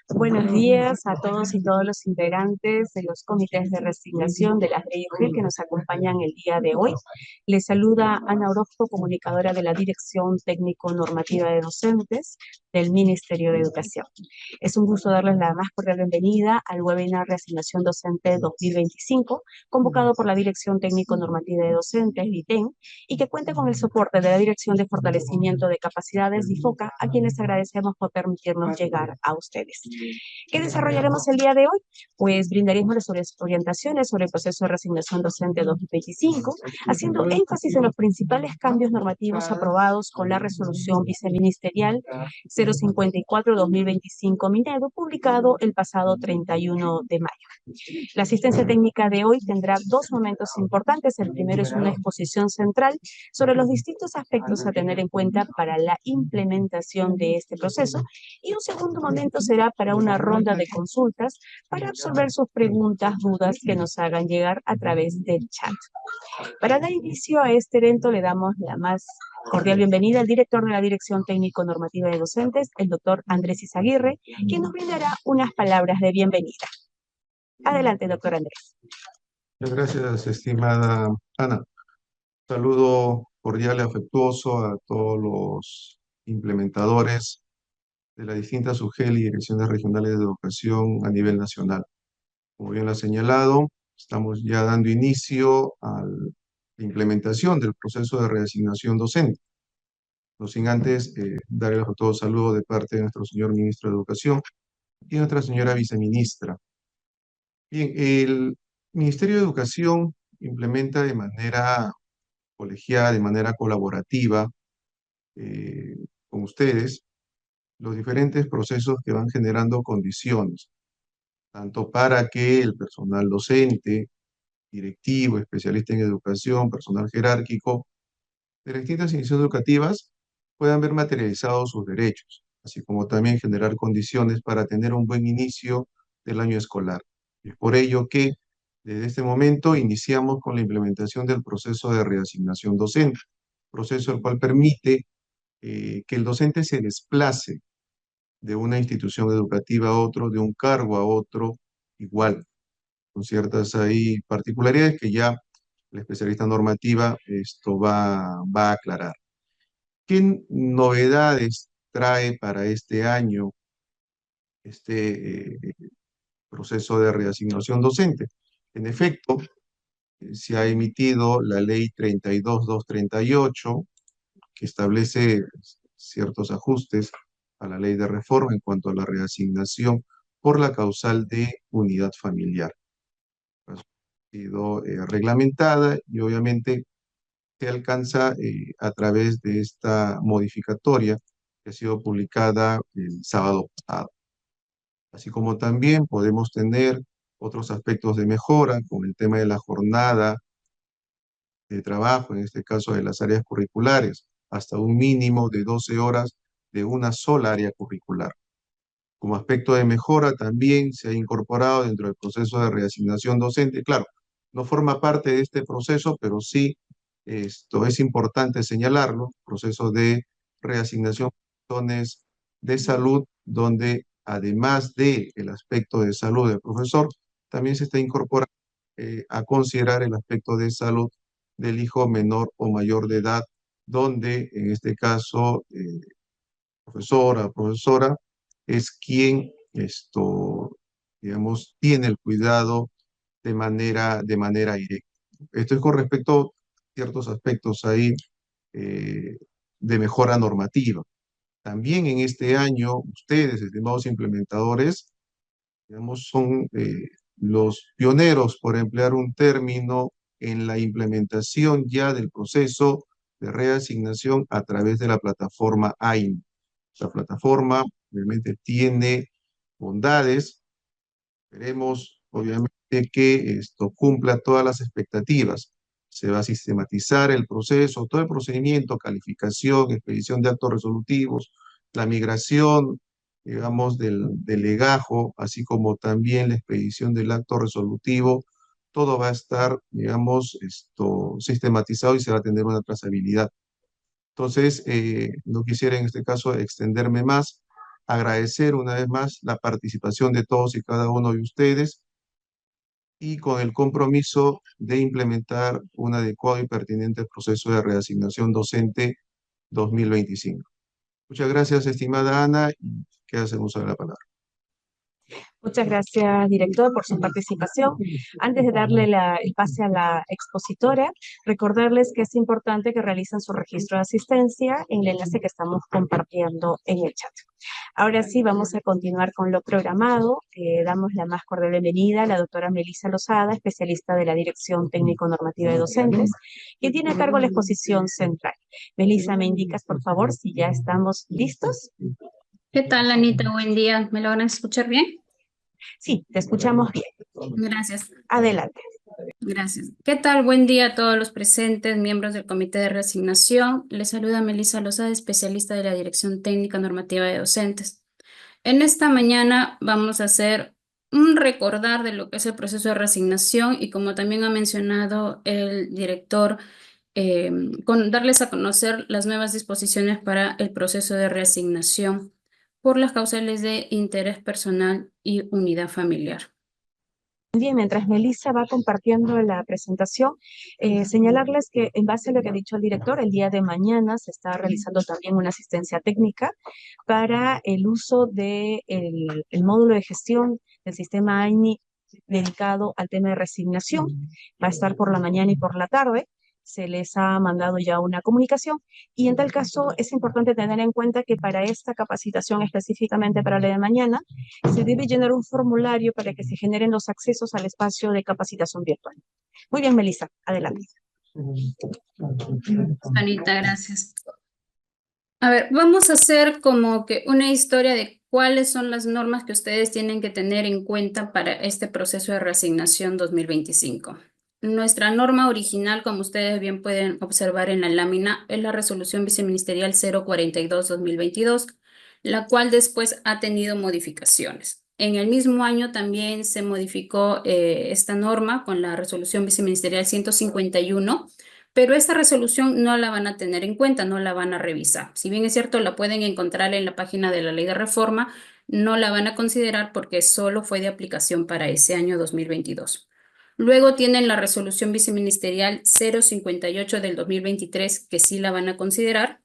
Buenos días a todos y todos los integrantes de los comités de resignación de la DIUG que nos acompañan el día de hoy. Les saluda Ana Orozco, comunicadora de la Dirección Técnico-Normativa de Docentes del Ministerio de Educación. Es un gusto darles la más cordial bienvenida al webinar Reasignación Docente 2025, convocado por la Dirección Técnico-Normativa de Docentes, DITEN, y que cuenta con el soporte de la Dirección de Fortalecimiento de Capacidades, DIFOCA, a quienes agradecemos por permitirnos llegar a ustedes. ¿Qué desarrollaremos el día de hoy? Pues brindaremos las orientaciones sobre el proceso de reasignación docente 2025, haciendo énfasis en los principales cambios normativos aprobados con la resolución viceministerial 054-2025 Minedo, publicado el pasado 31 de mayo. La asistencia técnica de hoy tendrá dos momentos importantes. El primero es una exposición central sobre los distintos aspectos a tener en cuenta para la implementación de este proceso, y un segundo momento será para una ronda de consultas para absorber sus preguntas, dudas que nos hagan llegar a través del chat. Para dar inicio a este evento le damos la más cordial bienvenida al director de la Dirección Técnico-Normativa de Docentes, el doctor Andrés Izaguirre, quien nos brindará unas palabras de bienvenida. Adelante, doctor Andrés. Muchas gracias, estimada Ana. Saludo cordial y afectuoso a todos los implementadores de las distintas UGEL y direcciones regionales de educación a nivel nacional. Como bien lo ha señalado, estamos ya dando inicio a la implementación del proceso de reasignación docente. No sin antes darle a todos saludos de parte de nuestro señor ministro de Educación y nuestra señora viceministra. Bien, el Ministerio de Educación implementa de manera colegiada, de manera colaborativa con ustedes, los diferentes procesos que van generando condiciones, tanto para que el personal docente, directivo, especialista en educación, personal jerárquico de las distintas instituciones educativas puedan ver materializados sus derechos, así como también generar condiciones para tener un buen inicio del año escolar. Es por ello que desde este momento iniciamos con la implementación del proceso de reasignación docente, proceso el cual permite que el docente se desplace de una institución educativa a otro, de un cargo a otro, igual, con ciertas ahí particularidades que ya la especialista normativa esto va a aclarar. ¿Qué novedades trae para este año este proceso de reasignación docente? En efecto, se ha emitido la ley 32.238, que establece ciertos ajustes a la ley de reforma en cuanto a la reasignación por la causal de unidad familiar. Ha sido reglamentada y obviamente se alcanza a través de esta modificatoria que ha sido publicada el sábado pasado. Así como también podemos tener otros aspectos de mejora con el tema de la jornada de trabajo, en este caso de las áreas curriculares, hasta un mínimo de 12 horas de una sola área curricular. Como aspecto de mejora también se ha incorporado dentro del proceso de reasignación docente. Claro, no forma parte de este proceso, pero sí esto es importante señalarlo, proceso de reasignación de salud, donde además del aspecto de salud del profesor, también se está incorporando a considerar el aspecto de salud del hijo menor o mayor de edad, donde en este caso profesora o profesora es quien digamos, tiene el cuidado de manera directa. Esto es con respecto a ciertos aspectos ahí de mejora normativa. También en este año, ustedes, estimados implementadores, digamos, son los pioneros, por emplear un término, en la implementación ya del proceso de reasignación a través de la plataforma AIM. La plataforma obviamente tiene bondades. Queremos obviamente que esto cumpla todas las expectativas. Se va a sistematizar el proceso, todo el procedimiento, calificación, expedición de actos resolutivos, la migración, digamos, del legajo, así como también la expedición del acto resolutivo. Todo va a estar, digamos, sistematizado y se va a tener una trazabilidad. Entonces, no quisiera en este caso extenderme más, agradecer una vez más la participación de todos y cada uno de ustedes y con el compromiso de implementar un adecuado y pertinente proceso de reasignación docente 2025. Muchas gracias, estimada Ana, y queda en uso de la palabra. Muchas gracias, director, por su participación. Antes de darle el pase a la expositora, recordarles que es importante que realicen su registro de asistencia en el enlace que estamos compartiendo en el chat. Ahora sí, vamos a continuar con lo programado. Damos la más cordial bienvenida a la doctora Melissa Lozada, especialista de la Dirección Técnico-Normativa de Docentes, que tiene a cargo la exposición central. Melissa, ¿me indicas, por favor, si ya estamos listos? ¿Qué tal, Anita? Buen día. ¿Me logran escuchar bien? Sí, te escuchamos bien. Gracias. Adelante. Gracias. ¿Qué tal? Buen día a todos los presentes, miembros del Comité de Reasignación. Les saluda Melissa Lozada, especialista de la Dirección Técnica Normativa de Docentes. En esta mañana vamos a hacer un recordar de lo que es el proceso de reasignación y como también ha mencionado el director, darles a conocer las nuevas disposiciones para el proceso de reasignación por las causales de interés personal y unidad familiar. Bien, mientras Melissa va compartiendo la presentación, señalarles que en base a lo que ha dicho el director, el día de mañana se está realizando también una asistencia técnica para el uso del el módulo de gestión del sistema AINI dedicado al tema de resignación. Va a estar por la mañana y por la tarde. Se les ha mandado ya una comunicación y en tal caso es importante tener en cuenta que para esta capacitación específicamente para la de mañana se debe llenar un formulario para que se generen los accesos al espacio de capacitación virtual. Muy bien, Melissa, adelante. Anita, gracias. A ver, vamos a hacer como que una historia de cuáles son las normas que ustedes tienen que tener en cuenta para este proceso de reasignación 2025. Nuestra norma original, como ustedes bien pueden observar en la lámina, es la Resolución Viceministerial 042-2022, la cual después ha tenido modificaciones. En el mismo año también se modificó esta norma con la Resolución Viceministerial 151, pero esta resolución no la van a tener en cuenta, no la van a revisar. Si bien es cierto, la pueden encontrar en la página de la Ley de Reforma, no la van a considerar porque solo fue de aplicación para ese año 2022. Luego tienen la resolución viceministerial 058 del 2023, que sí la van a considerar.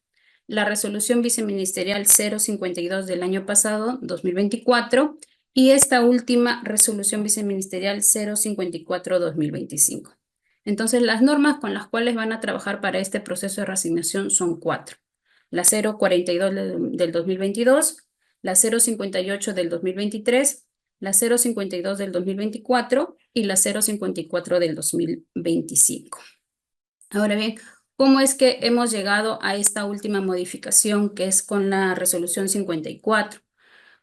La resolución viceministerial 052 del año pasado, 2024, y esta última resolución viceministerial 054-2025. Entonces, las normas con las cuales van a trabajar para este proceso de reasignación son 4. La 042 del 2022, la 058 del 2023, la 052 del 2024 y la 054 del 2025. Ahora bien, ¿cómo es que hemos llegado a esta última modificación que es con la resolución 54?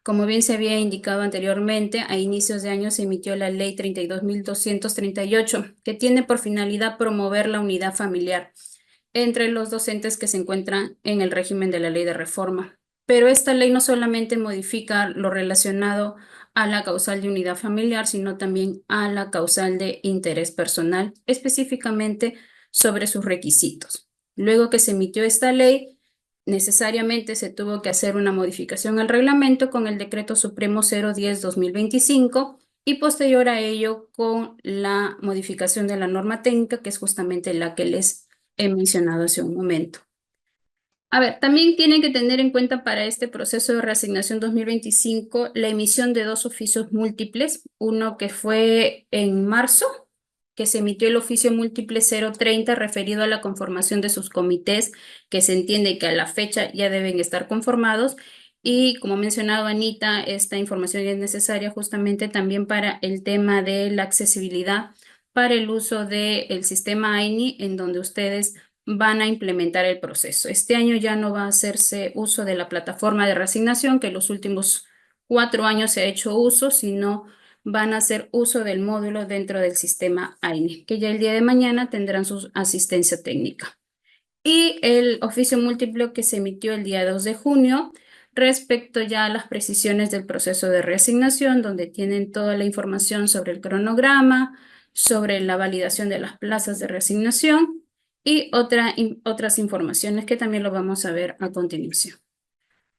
Como bien se había indicado anteriormente, a inicios de año se emitió la Ley 32.238, que tiene por finalidad promover la unidad familiar entre los docentes que se encuentran en el régimen de la Ley de Reforma. Pero esta ley no solamente modifica lo relacionado a la causal de unidad familiar, sino también a la causal de interés personal, específicamente sobre sus requisitos. Luego que se emitió esta ley, necesariamente se tuvo que hacer una modificación al reglamento con el Decreto Supremo 010-2025 y posterior a ello con la modificación de la norma técnica, que es justamente la que les he mencionado hace un momento. A ver, también tienen que tener en cuenta para este proceso de reasignación 2025 la emisión de 2 oficios múltiples, uno que fue en marzo, que se emitió el oficio múltiple 030 referido a la conformación de sus comités, que se entiende que a la fecha ya deben estar conformados, y como mencionaba Anita, esta información es necesaria justamente también para el tema de la accesibilidad para el uso del sistema AINI, en donde ustedes van a implementar el proceso. Este año ya no va a hacerse uso de la plataforma de reasignación, que los últimos 4 años se ha hecho uso, sino van a hacer uso del módulo dentro del sistema AINE, que ya el día de mañana tendrán su asistencia técnica. Y el oficio múltiplo que se emitió el día 2 de junio, respecto ya a las precisiones del proceso de reasignación, donde tienen toda la información sobre el cronograma, sobre la validación de las plazas de reasignación y otras informaciones que también lo vamos a ver a continuación.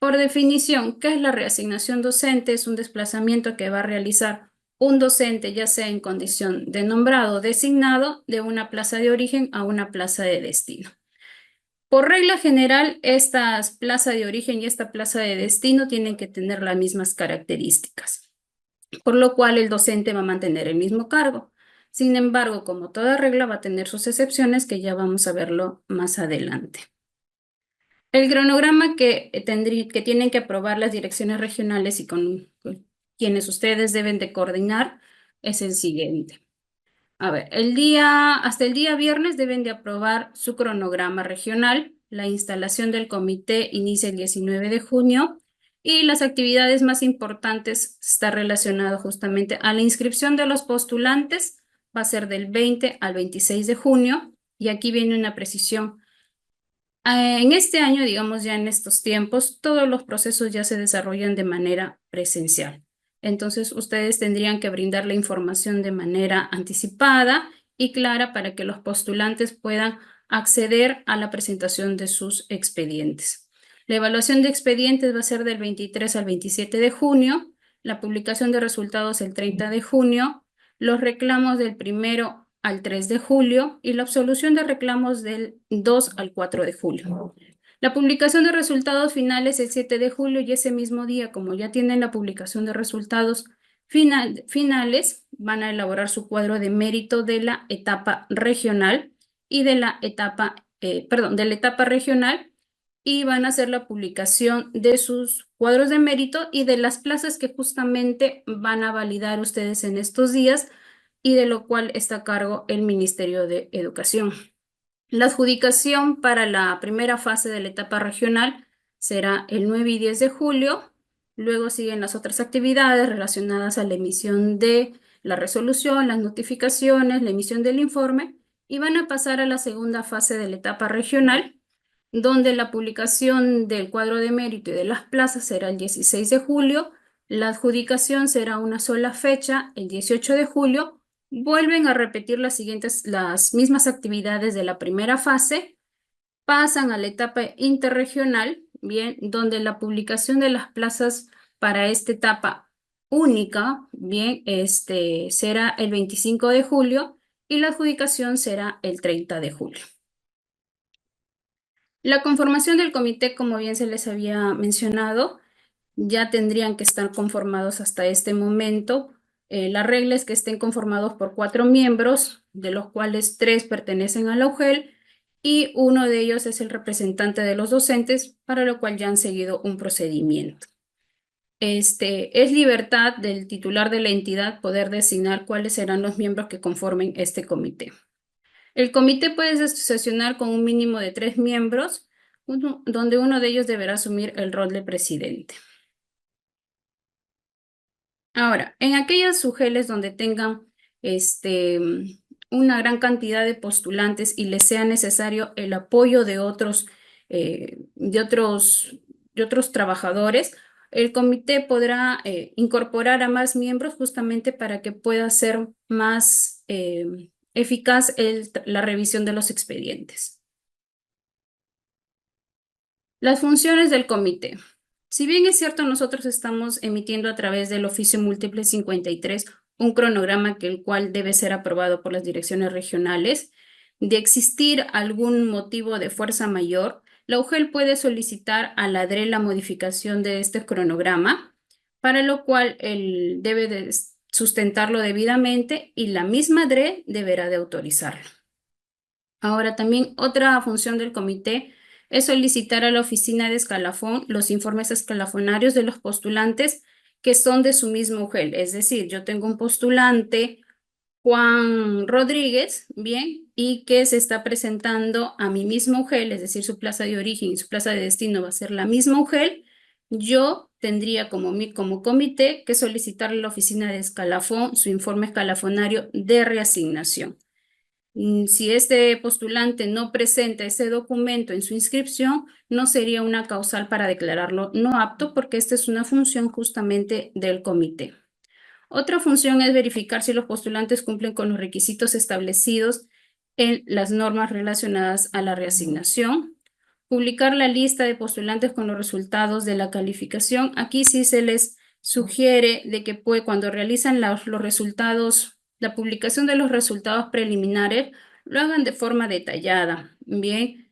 Por definición, ¿qué es la reasignación docente? Es un desplazamiento que va a realizar un docente, ya sea en condición de nombrado o designado, de una plaza de origen a una plaza de destino. Por regla general, estas plazas de origen y esta plaza de destino tienen que tener las mismas características, por lo cual el docente va a mantener el mismo cargo. Sin embargo, como toda regla, va a tener sus excepciones que ya vamos a verlo más adelante. El cronograma que tienen que aprobar las direcciones regionales y con quienes ustedes deben de coordinar es el siguiente. A ver, hasta el día viernes deben de aprobar su cronograma regional. La instalación del comité inicia el 19 de junio y las actividades más importantes está relacionado justamente a la inscripción de los postulantes. Va a ser del 20 al 26 de junio y aquí viene una precisión. En este año, digamos ya en estos tiempos, todos los procesos ya se desarrollan de manera presencial. Entonces, ustedes tendrían que brindar la información de manera anticipada y clara para que los postulantes puedan acceder a la presentación de sus expedientes. La evaluación de expedientes va a ser del 23 al 27 de junio, la publicación de resultados el 30 de junio, los reclamos del 1 al 3 de julio y la absolución de reclamos del 2 al 4 de julio. La publicación de resultados finales el 7 de julio y ese mismo día, como ya tienen la publicación de resultados finales, van a elaborar su cuadro de mérito de la etapa regional y de la etapa regional y van a hacer la publicación de sus cuadros de mérito y de las plazas que justamente van a validar ustedes en estos días y de lo cual está a cargo el Ministerio de Educación. La adjudicación para la primera fase de la etapa regional será el 9 y 10 de julio. Luego siguen las otras actividades relacionadas a la emisión de la resolución, las notificaciones, la emisión del informe y van a pasar a la segunda fase de la etapa regional, donde la publicación del cuadro de mérito y de las plazas será el 16 de julio. La adjudicación será una sola fecha, el 18 de julio. Vuelven a repetir las mismas actividades de la primera fase, pasan a la etapa interregional, bien, donde la publicación de las plazas para esta etapa única, bien, será el 25 de julio y la adjudicación será el 30 de julio. La conformación del comité, como bien se les había mencionado, ya tendrían que estar conformados hasta este momento. La regla es que estén conformados por 4 miembros, de los cuales 3 pertenecen a la UGEL y uno de ellos es el representante de los docentes, para lo cual ya han seguido un procedimiento. Es libertad del titular de la entidad poder designar cuáles serán los miembros que conformen este comité. El comité puede sesionar con un mínimo de 3 miembros, donde uno de ellos deberá asumir el rol de presidente. Ahora, en aquellas UGELes donde tengan una gran cantidad de postulantes y les sea necesario el apoyo de otros trabajadores, el comité podrá incorporar a más miembros justamente para que pueda ser más eficaz la revisión de los expedientes. Las funciones del comité. Si bien es cierto, nosotros estamos emitiendo a través del oficio múltiple 53 un cronograma el cual debe ser aprobado por las direcciones regionales. De existir algún motivo de fuerza mayor, la UGEL puede solicitar a la DRE la modificación de este cronograma, para lo cual él debe de sustentarlo debidamente y la misma DRE deberá de autorizarlo. Ahora, también otra función del comité es solicitar a la oficina de escalafón los informes escalafonarios de los postulantes que son de su mismo UGEL. Es decir, yo tengo un postulante, Juan Rodríguez, bien, y que se está presentando a mi mismo UGEL, es decir, su plaza de origen y su plaza de destino va a ser la misma UGEL. Yo tendría como comité que solicitarle a la oficina de escalafón su informe escalafonario de reasignación. Si este postulante no presenta ese documento en su inscripción, no sería una causal para declararlo no apto, porque esta es una función justamente del comité. Otra función es verificar si los postulantes cumplen con los requisitos establecidos en las normas relacionadas a la reasignación. publicar la lista de postulantes con los resultados de la calificación. Aquí sí se les sugiere de que cuando realizan los resultados, la publicación de los resultados preliminares, lo hagan de forma detallada. Bien,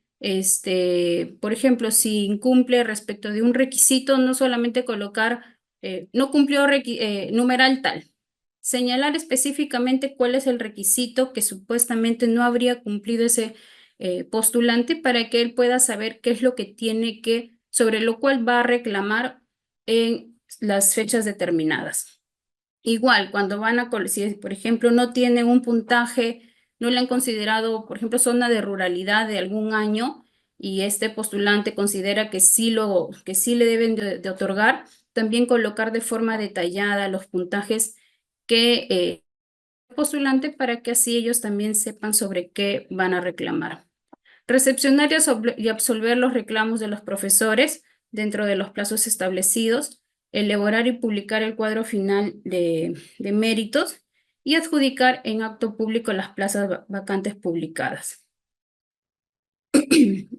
por ejemplo, si incumple respecto de un requisito, no solamente colocar, no cumplió numeral tal, señalar específicamente cuál es el requisito que supuestamente no habría cumplido ese postulante para que él pueda saber qué es lo que tiene que, sobre lo cual va a reclamar en las fechas determinadas. Igual, cuando van a, si por ejemplo no tienen un puntaje, no le han considerado, por ejemplo, zona de ruralidad de algún año y este postulante considera que sí le deben de otorgar, también colocar de forma detallada los puntajes que postulante para que así ellos también sepan sobre qué van a reclamar. Recepcionar y absolver los reclamos de los profesores dentro de los plazos establecidos, elaborar y publicar el cuadro final de méritos y adjudicar en acto público las plazas vacantes publicadas.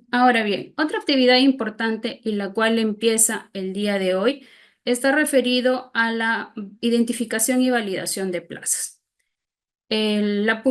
Ahora bien, otra actividad importante y la cual empieza el día de hoy está referido a la identificación y validación de plazas. La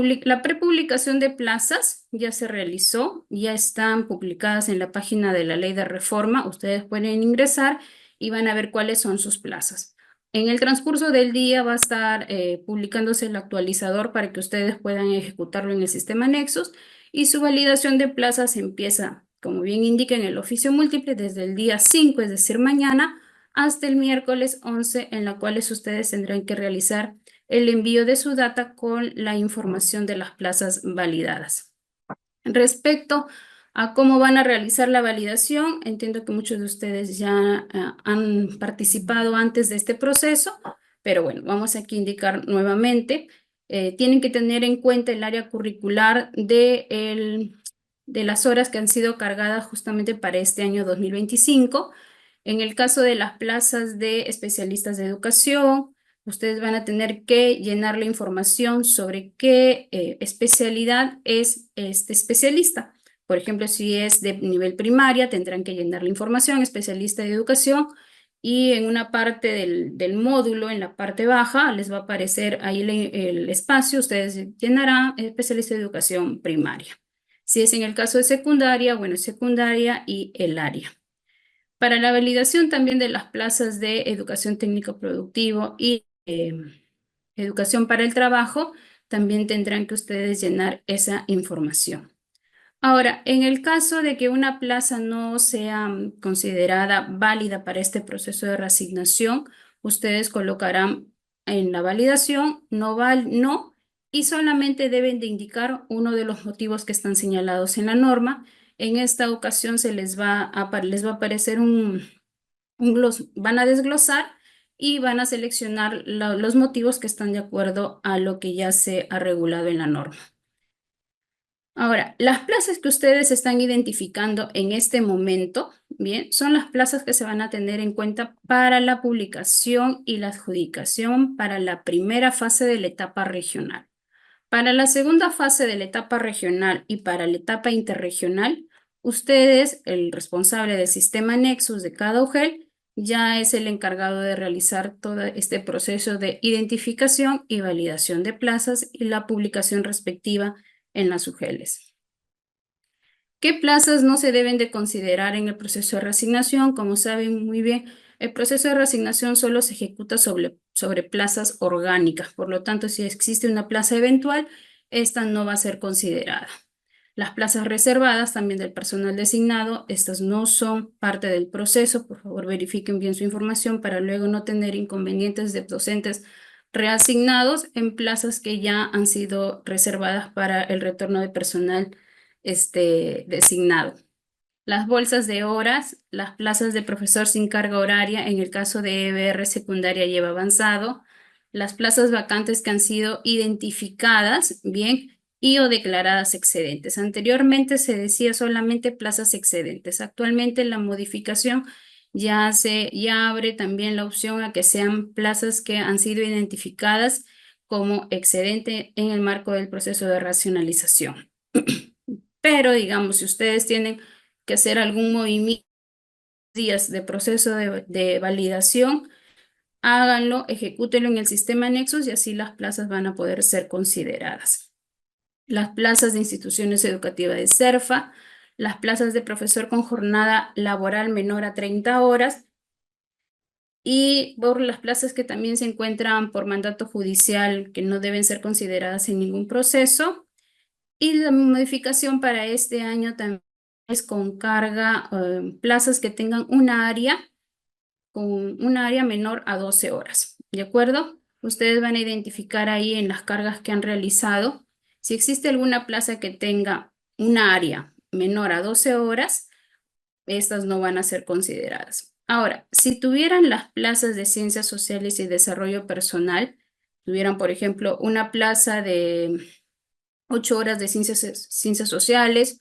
prepublicación de plazas ya se realizó, ya están publicadas en la página de la Ley de Reforma. Ustedes pueden ingresar y van a ver cuáles son sus plazas. En el transcurso del día va a estar publicándose el actualizador para que ustedes puedan ejecutarlo en el sistema Nexus y su validación de plazas empieza, como bien indica en el oficio múltiple, desde el día 5, es decir, mañana, hasta el miércoles 11, en la cual ustedes tendrán que realizar el envío de su data con la información de las plazas validadas. Respecto a cómo van a realizar la validación, entiendo que muchos de ustedes ya han participado antes de este proceso, pero bueno, vamos aquí a indicar nuevamente. Tienen que tener en cuenta el área curricular de las horas que han sido cargadas justamente para este año 2025. En el caso de las plazas de especialistas de educación, ustedes van a tener que llenar la información sobre qué especialidad es este especialista. Por ejemplo, si es de nivel primaria, tendrán que llenar la información, especialista de educación, y en una parte del módulo, en la parte baja, les va a aparecer ahí el espacio, ustedes llenarán especialista de educación primaria. Si es en el caso de secundaria, bueno, secundaria y el área. Para la validación también de las plazas de educación técnico productivo y educación para el trabajo, también tendrán que ustedes llenar esa información. Ahora, en el caso de que una plaza no sea considerada válida para este proceso de reasignación, ustedes colocarán en la validación no, y solamente deben de indicar uno de los motivos que están señalados en la norma. En esta ocasión les va a aparecer van a desglosar y van a seleccionar los motivos que están de acuerdo a lo que ya se ha regulado en la norma. Ahora, las plazas que ustedes están identificando en este momento, bien, son las plazas que se van a tener en cuenta para la publicación y la adjudicación para la primera fase de la etapa regional. Para la segunda fase de la etapa regional y para la etapa interregional, ustedes, el responsable del sistema Nexus de cada UGEL, ya es el encargado de realizar todo este proceso de identificación y validación de plazas y la publicación respectiva en las UGELs. ¿Qué plazas no se deben de considerar en el proceso de reasignación? Como saben muy bien, el proceso de reasignación solo se ejecuta sobre plazas orgánicas. Por lo tanto, si existe una plaza eventual, esta no va a ser considerada. Las plazas reservadas también del personal designado, estas no son parte del proceso. Por favor, verifiquen bien su información para luego no tener inconvenientes de docentes reasignados en plazas que ya han sido reservadas para el retorno de personal designado. Las bolsas de horas, las plazas de profesor sin carga horaria, en el caso de EBR secundaria lleva avanzado, las plazas vacantes que han sido identificadas, bien, y o declaradas excedentes. Anteriormente se decía solamente plazas excedentes. Actualmente la modificación ya abre también la opción a que sean plazas que han sido identificadas como excedente en el marco del proceso de racionalización. Pero, digamos, si ustedes tienen que hacer algún movimiento días de proceso de validación, háganlo, ejecútenlo en el sistema Nexus y así las plazas van a poder ser consideradas. Las plazas de instituciones educativas de CERFA, las plazas de profesor con jornada laboral menor a 30 horas y por las plazas que también se encuentran por mandato judicial que no deben ser consideradas en ningún proceso. Y la modificación para este año también es con carga, plazas que tengan con una área menor a 12 horas, ¿de acuerdo? Ustedes van a identificar ahí en las cargas que han realizado. Si existe alguna plaza que tenga una área menor a 12 horas, estas no van a ser consideradas. Ahora, si tuvieran las plazas de ciencias sociales y desarrollo personal, tuvieran, por ejemplo, una plaza de 8 horas de ciencias sociales,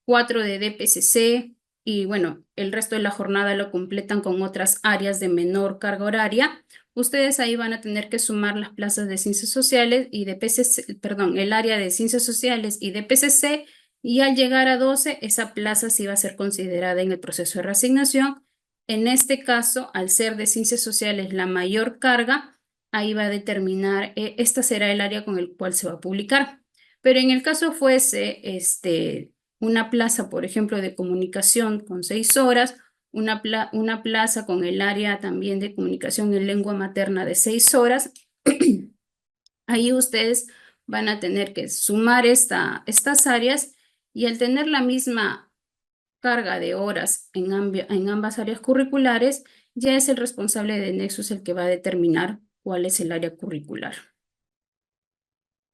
4 de DPCC y bueno, el resto de la jornada lo completan con otras áreas de menor carga horaria. Ustedes ahí van a tener que sumar las plazas de ciencias sociales y de PCC, perdón, el área de ciencias sociales y de PCC y al llegar a 12, esa plaza sí va a ser considerada en el proceso de reasignación. En este caso, al ser de ciencias sociales la mayor carga, ahí va a determinar, esta será el área con el cual se va a publicar. Pero en el caso fuese una plaza, por ejemplo, de comunicación con 6 horas, una plaza con el área también de comunicación en lengua materna de 6 horas, ahí ustedes van a tener que sumar estas áreas y al tener la misma carga de horas en ambas áreas curriculares, ya es el responsable de Nexus el que va a determinar cuál es el área curricular.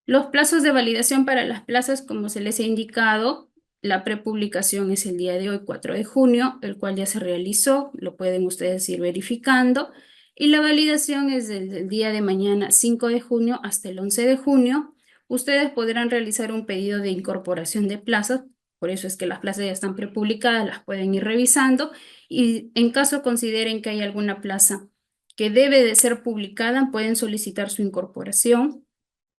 Los plazos de validación para las plazas, como se les ha indicado, la prepublicación es el día de hoy, 4 de junio, el cual ya se realizó, lo pueden ustedes ir verificando, y la validación es desde el día de mañana, 5 de junio, hasta el 11 de junio. Ustedes podrán realizar un pedido de incorporación de plazas, por eso es que las plazas ya están prepublicadas, las pueden ir revisando, y en caso consideren que hay alguna plaza que debe de ser publicada, pueden solicitar su incorporación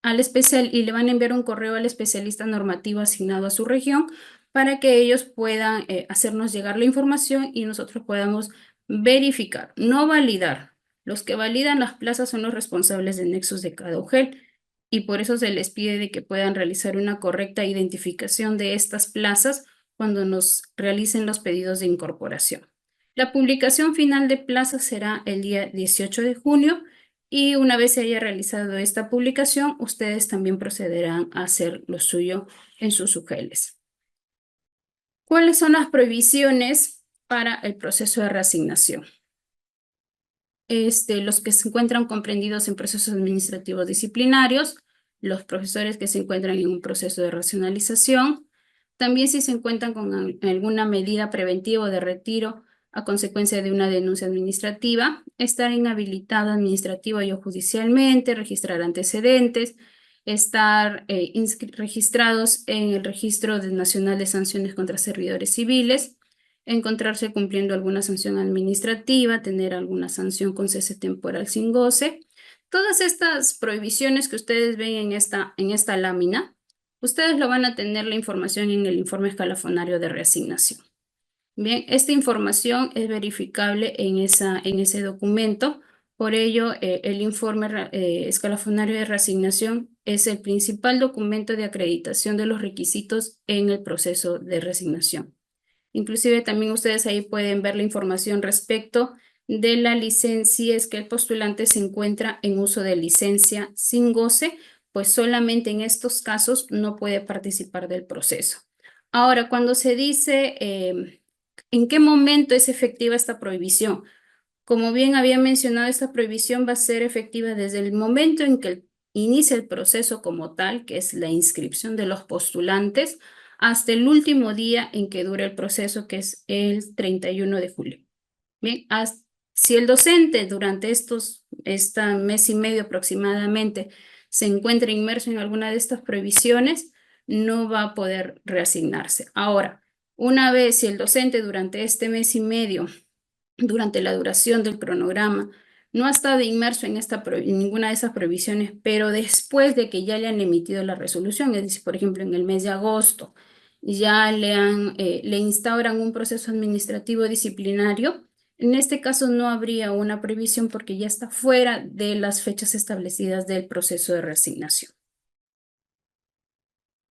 y le van a enviar un correo al especialista normativo asignado a su región para que ellos puedan hacernos llegar la información y nosotros podamos verificar, no validar. Los que validan las plazas son los responsables de nexos de cada UGEL y por eso se les pide de que puedan realizar una correcta identificación de estas plazas cuando nos realicen los pedidos de incorporación. La publicación final de plazas será el día 18 de junio. Y una vez se haya realizado esta publicación, ustedes también procederán a hacer lo suyo en sus UGELs. ¿Cuáles son las prohibiciones para el proceso de reasignación? Los que se encuentran comprendidos en procesos administrativos disciplinarios, los profesores que se encuentran en un proceso de racionalización, también si se encuentran con alguna medida preventiva o de retiro a consecuencia de una denuncia administrativa, estar inhabilitado administrativa y o judicialmente, registrar antecedentes, estar registrados en el Registro Nacional de Sanciones contra Servidores Civiles, encontrarse cumpliendo alguna sanción administrativa, tener alguna sanción con cese temporal sin goce. Todas estas prohibiciones que ustedes ven en esta lámina, ustedes lo van a tener la información en el informe escalafonario de reasignación. Bien, esta información es verificable en ese documento. Por ello, el informe escalafonario de reasignación es el principal documento de acreditación de los requisitos en el proceso de reasignación. Inclusive también ustedes ahí pueden ver la información respecto de la licencia, si es que el postulante se encuentra en uso de licencia sin goce, pues solamente en estos casos no puede participar del proceso. Ahora, cuando se dice en qué momento es efectiva esta prohibición, como bien había mencionado, esta prohibición va a ser efectiva desde el momento en que inicia el proceso como tal, que es la inscripción de los postulantes, hasta el último día en que dure el proceso, que es el 31 de julio. Bien, si el docente durante este mes y medio aproximadamente se encuentra inmerso en alguna de estas prohibiciones, no va a poder reasignarse. Ahora, una vez si el docente durante este mes y medio, durante la duración del cronograma, no ha estado inmerso en ninguna de esas prohibiciones, pero después de que ya le han emitido la resolución, es decir, por ejemplo, en el mes de agosto, ya le instauran un proceso administrativo disciplinario. En este caso no habría una previsión porque ya está fuera de las fechas establecidas del proceso de reasignación.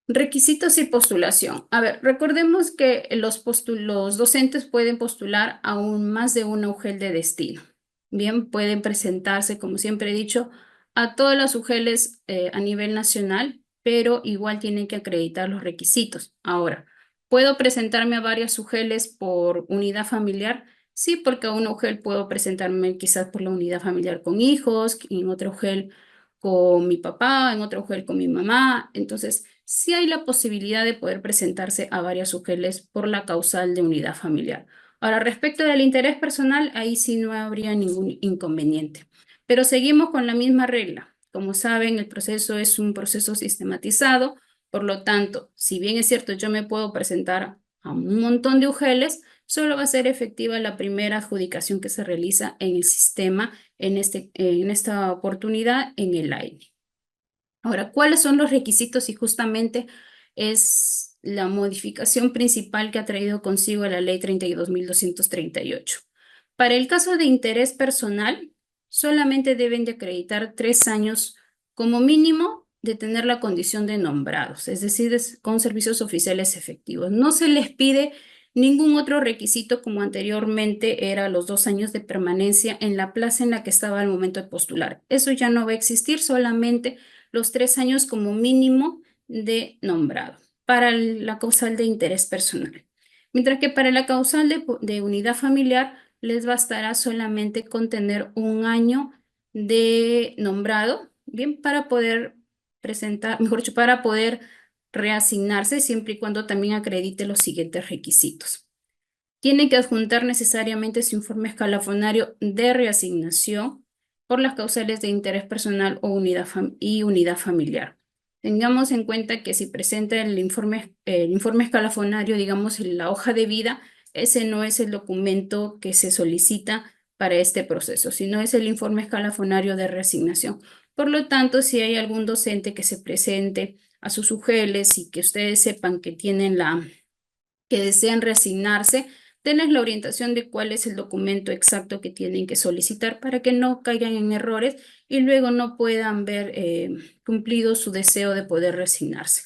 Requisitos y postulación. A ver, recordemos que los docentes pueden postular a más de una UGEL de destino. Bien, pueden presentarse, como siempre he dicho, a todas las UGELes a nivel nacional, pero igual tienen que acreditar los requisitos. Ahora, ¿puedo presentarme a varias UGELes por unidad familiar? Sí, porque a una UGEL puedo presentarme quizás por la unidad familiar con hijos, en otra UGEL con mi papá, en otra UGEL con mi mamá. Entonces, sí hay la posibilidad de poder presentarse a varias UGELes por la causal de unidad familiar. Ahora, respecto del interés personal, ahí sí no habría ningún inconveniente. Pero seguimos con la misma regla. Como saben, el proceso es un proceso sistematizado, por lo tanto, si bien es cierto, yo me puedo presentar a un montón de UGELes, solo va a ser efectiva la primera adjudicación que se realiza en el sistema, en esta oportunidad en el aire. Ahora, ¿cuáles son los requisitos? Y justamente es la modificación principal que ha traído consigo la Ley 32.238. Para el caso de interés personal, solamente deben de acreditar 3 años como mínimo de tener la condición de nombrados, es decir, con servicios oficiales efectivos. No se les pide ningún otro requisito como anteriormente era los 2 años de permanencia en la plaza en la que estaba al momento de postular. Eso ya no va a existir, solamente los 3 años como mínimo de nombrado para la causal de interés personal. Mientras que para la causal de unidad familiar les bastará solamente con tener 1 año de nombrado, bien, para poder presentar, mejor dicho, para poder reasignarse siempre y cuando también acredite los siguientes requisitos. Tiene que adjuntar necesariamente su informe escalafonario de reasignación por las causales de interés personal o unidad familiar. Tengamos en cuenta que si presenta el informe escalafonario, digamos, la hoja de vida, ese no es el documento que se solicita para este proceso, sino es el informe escalafonario de reasignación. Por lo tanto, si hay algún docente que se presente a sus UGELes y que ustedes sepan que que desean reasignarse, denles la orientación de cuál es el documento exacto que tienen que solicitar para que no caigan en errores y luego no puedan ver cumplido su deseo de poder reasignarse.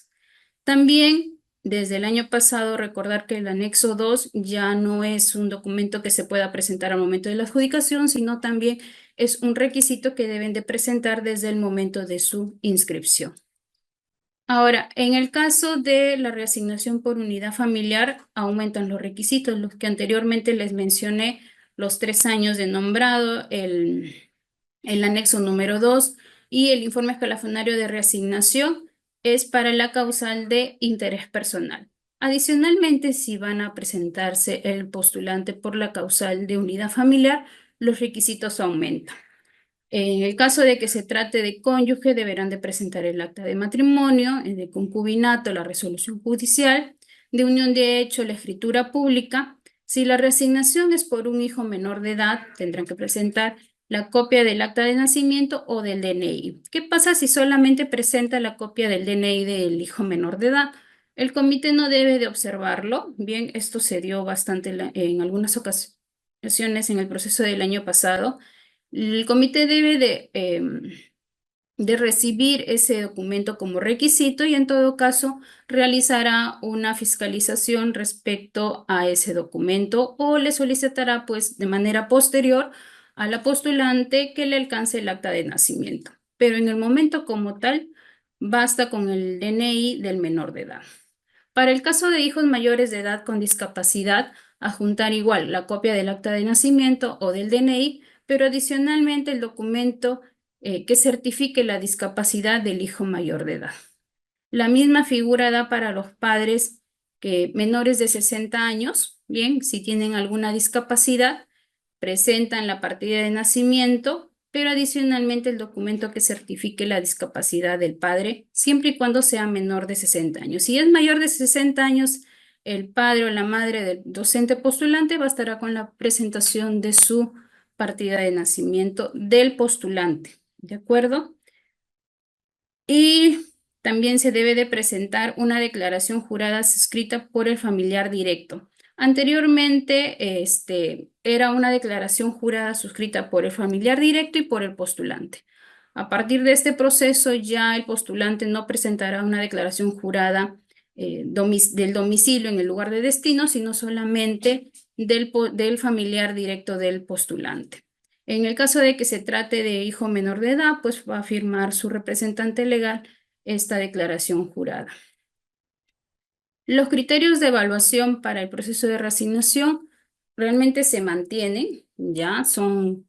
También, desde el año pasado, recordar que el anexo 2 ya no es un documento que se pueda presentar al momento de la adjudicación, sino también es un requisito que deben de presentar desde el momento de su inscripción. Ahora, en el caso de la reasignación por unidad familiar, aumentan los requisitos, los que anteriormente les mencioné, los 3 años de nombrado, el anexo número 2 y el informe escalafonario de reasignación es para la causal de interés personal. Adicionalmente, si van a presentarse el postulante por la causal de unidad familiar, los requisitos aumentan. En el caso de que se trate de cónyuge, deberán de presentar el acta de matrimonio, de concubinato, la resolución judicial, de unión de hecho, la escritura pública. Si la reasignación es por un hijo menor de edad, tendrán que presentar la copia del acta de nacimiento o del DNI. ¿Qué pasa si solamente presenta la copia del DNI del hijo menor de edad? El comité no debe de observarlo. Bien, esto se dio bastante en algunas ocasiones en el proceso del año pasado. El comité debe de recibir ese documento como requisito y en todo caso realizará una fiscalización respecto a ese documento o le solicitará pues de manera posterior a la postulante que le alcance el acta de nacimiento. Pero en el momento como tal, basta con el DNI del menor de edad. Para el caso de hijos mayores de edad con discapacidad, adjuntar igual la copia del acta de nacimiento o del DNI, pero adicionalmente el documento que certifique la discapacidad del hijo mayor de edad. La misma figura da para los padres que menores de 60 años, bien, si tienen alguna discapacidad, presentan la partida de nacimiento, pero adicionalmente el documento que certifique la discapacidad del padre, siempre y cuando sea menor de 60 años. Si es mayor de 60 años, el padre o la madre del docente postulante bastará con la presentación de su partida de nacimiento del postulante, ¿de acuerdo? Y también se debe de presentar una declaración jurada suscrita por el familiar directo. Anteriormente, era una declaración jurada suscrita por el familiar directo y por el postulante. A partir de este proceso, ya el postulante no presentará una declaración jurada del domicilio en el lugar de destino, sino solamente del familiar directo del postulante. En el caso de que se trate de hijo menor de edad, pues va a firmar su representante legal esta declaración jurada. Los criterios de evaluación para el proceso de reasignación realmente se mantienen, ya son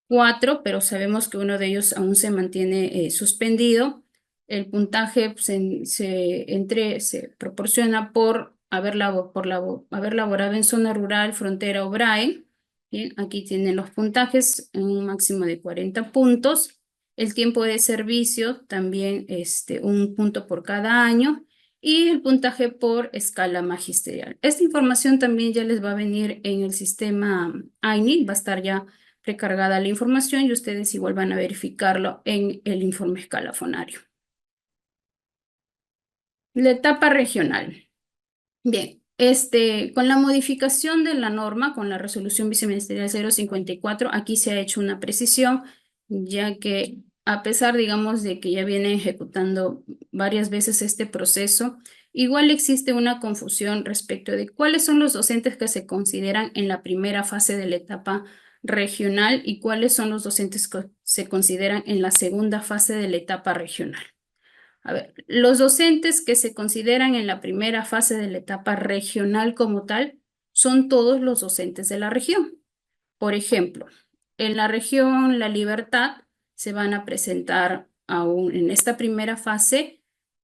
4, pero sabemos que uno de ellos aún se mantiene suspendido. El puntaje se proporciona por haber laborado en zona rural, frontera o BRAE. Bien, aquí tienen los puntajes en un máximo de 40 puntos. El tiempo de servicio también 1 punto por cada año. Y el puntaje por escala magisterial. Esta información también ya les va a venir en el sistema AINIC, va a estar ya precargada la información y ustedes igual van a verificarlo en el informe escalafonario. La etapa regional. Bien, con la modificación de la norma, con la resolución viceministerial 054, aquí se ha hecho una precisión, ya que a pesar, digamos, de que ya viene ejecutando varias veces este proceso, igual existe una confusión respecto de cuáles son los docentes que se consideran en la primera fase de la etapa regional y cuáles son los docentes que se consideran en la segunda fase de la etapa regional. A ver, los docentes que se consideran en la primera fase de la etapa regional como tal son todos los docentes de la región. Por ejemplo, en la región La Libertad se van a presentar en esta primera fase,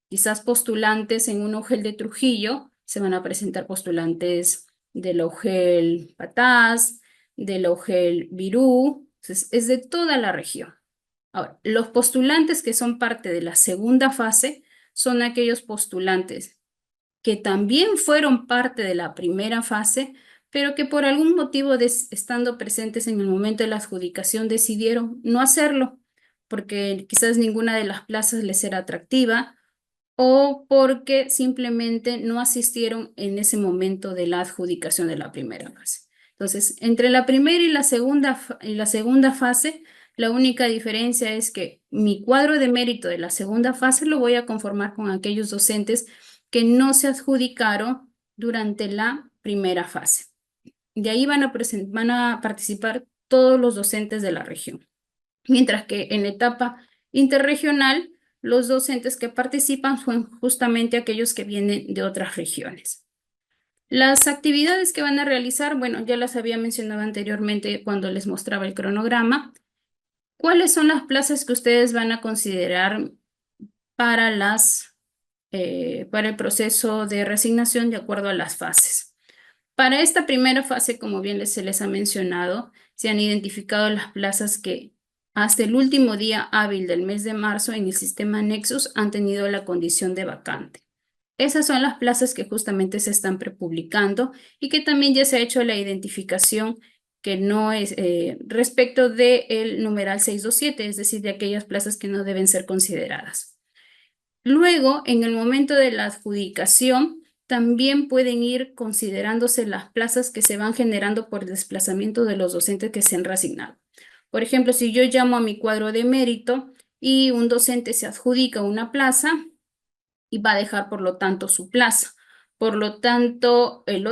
quizás postulantes en un UGEL de Trujillo, se van a presentar postulantes de la UGEL Patás, de la UGEL Virú, es de toda la región. Ahora, los postulantes que son parte de la segunda fase son aquellos postulantes que también fueron parte de la primera fase, pero que por algún motivo, estando presentes en el momento de la adjudicación, decidieron no hacerlo, porque quizás ninguna de las plazas les era atractiva o porque simplemente no asistieron en ese momento de la adjudicación de la primera fase. Entonces, entre la primera y la segunda fase, la única diferencia es que mi cuadro de mérito de la segunda fase lo voy a conformar con aquellos docentes que no se adjudicaron durante la primera fase. De ahí van a participar todos los docentes de la región. Mientras que en la etapa interregional, los docentes que participan son justamente aquellos que vienen de otras regiones. Las actividades que van a realizar, bueno, ya las había mencionado anteriormente cuando les mostraba el cronograma. ¿Cuáles son las plazas que ustedes van a considerar para el proceso de reasignación de acuerdo a las fases? Para esta primera fase, como bien se les ha mencionado, se han identificado las plazas que hasta el último día hábil del mes de marzo en el sistema Nexus han tenido la condición de vacante. Esas son las plazas que justamente se están prepublicando y que también ya se ha hecho la identificación que no es respecto del numeral 627, es decir, de aquellas plazas que no deben ser consideradas. Luego, en el momento de la adjudicación, también pueden ir considerándose las plazas que se van generando por el desplazamiento de los docentes que se han reasignado. Por ejemplo, si yo llamo a mi cuadro de mérito y un docente se adjudica una plaza y va a dejar, por lo tanto, su plaza. Por lo tanto, el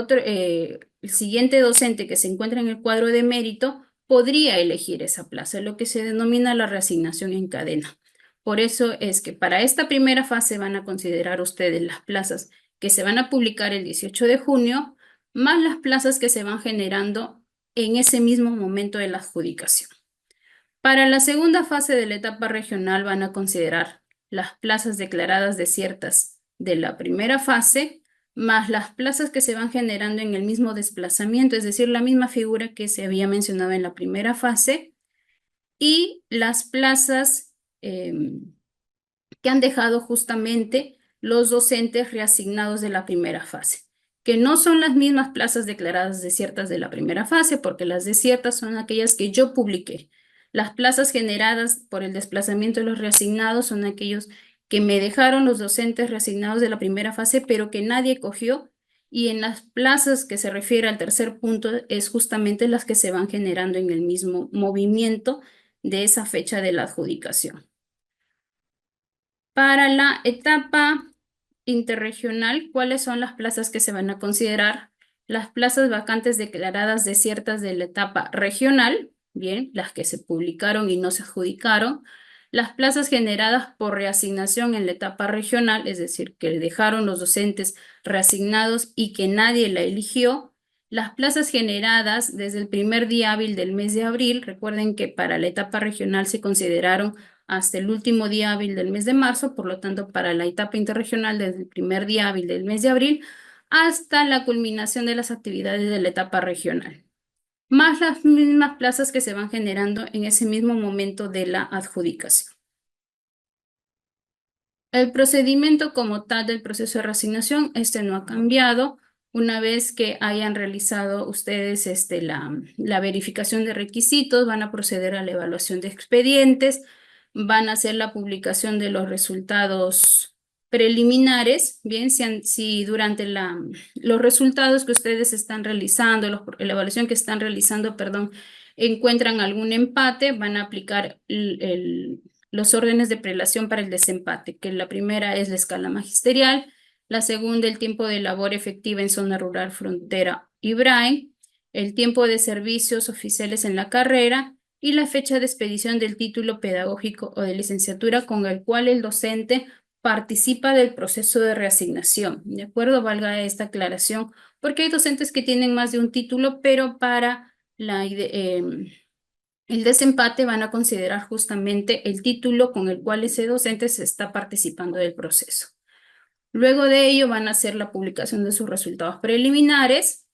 siguiente docente que se encuentra en el cuadro de mérito podría elegir esa plaza, lo que se denomina la reasignación en cadena. Por eso es que para esta primera fase van a considerar ustedes las plazas que se van a publicar el 18 de junio, más las plazas que se van generando en ese mismo momento de la adjudicación. Para la segunda fase de la etapa regional van a considerar las plazas declaradas desiertas de la primera fase, más las plazas que se van generando en el mismo desplazamiento, es decir, la misma figura que se había mencionado en la primera fase, y las plazas que han dejado justamente los docentes reasignados de la primera fase, que no son las mismas plazas declaradas desiertas de la primera fase, porque las desiertas son aquellas que yo publiqué. Las plazas generadas por el desplazamiento de los reasignados son aquellos que me dejaron los docentes reasignados de la primera fase, pero que nadie cogió. Y en las plazas que se refiere al tercer punto es justamente las que se van generando en el mismo movimiento de esa fecha de la adjudicación. Para la etapa interregional, ¿cuáles son las plazas que se van a considerar? Las plazas vacantes declaradas desiertas de la etapa regional, bien, las que se publicaron y no se adjudicaron. Las plazas generadas por reasignación en la etapa regional, es decir, que dejaron los docentes reasignados y que nadie la eligió. Las plazas generadas desde el primer día hábil del mes de abril, recuerden que para la etapa regional se consideraron hasta el último día hábil del mes de marzo, por lo tanto, para la etapa interregional desde el primer día hábil del mes de abril hasta la culminación de las actividades de la etapa regional, más las mismas plazas que se van generando en ese mismo momento de la adjudicación. El procedimiento como tal del proceso de reasignación, no ha cambiado. Una vez que hayan realizado ustedes la verificación de requisitos, van a proceder a la evaluación de expedientes, van a hacer la publicación de los resultados preliminares, bien, si durante los resultados que ustedes están realizando, la evaluación que están realizando, perdón, encuentran algún empate, van a aplicar los órdenes de prelación para el desempate, que la primera es la escala magisterial, la segunda el tiempo de labor efectiva en zona rural, frontera y BRAE, el tiempo de servicios oficiales en la carrera y la fecha de expedición del título pedagógico o de licenciatura con el cual el docente participa del proceso de reasignación. ¿De acuerdo? Valga esta aclaración, porque hay docentes que tienen más de un título, pero para el desempate van a considerar justamente el título con el cual ese docente se está participando del proceso. Luego de ello van a hacer la publicación de sus resultados preliminares.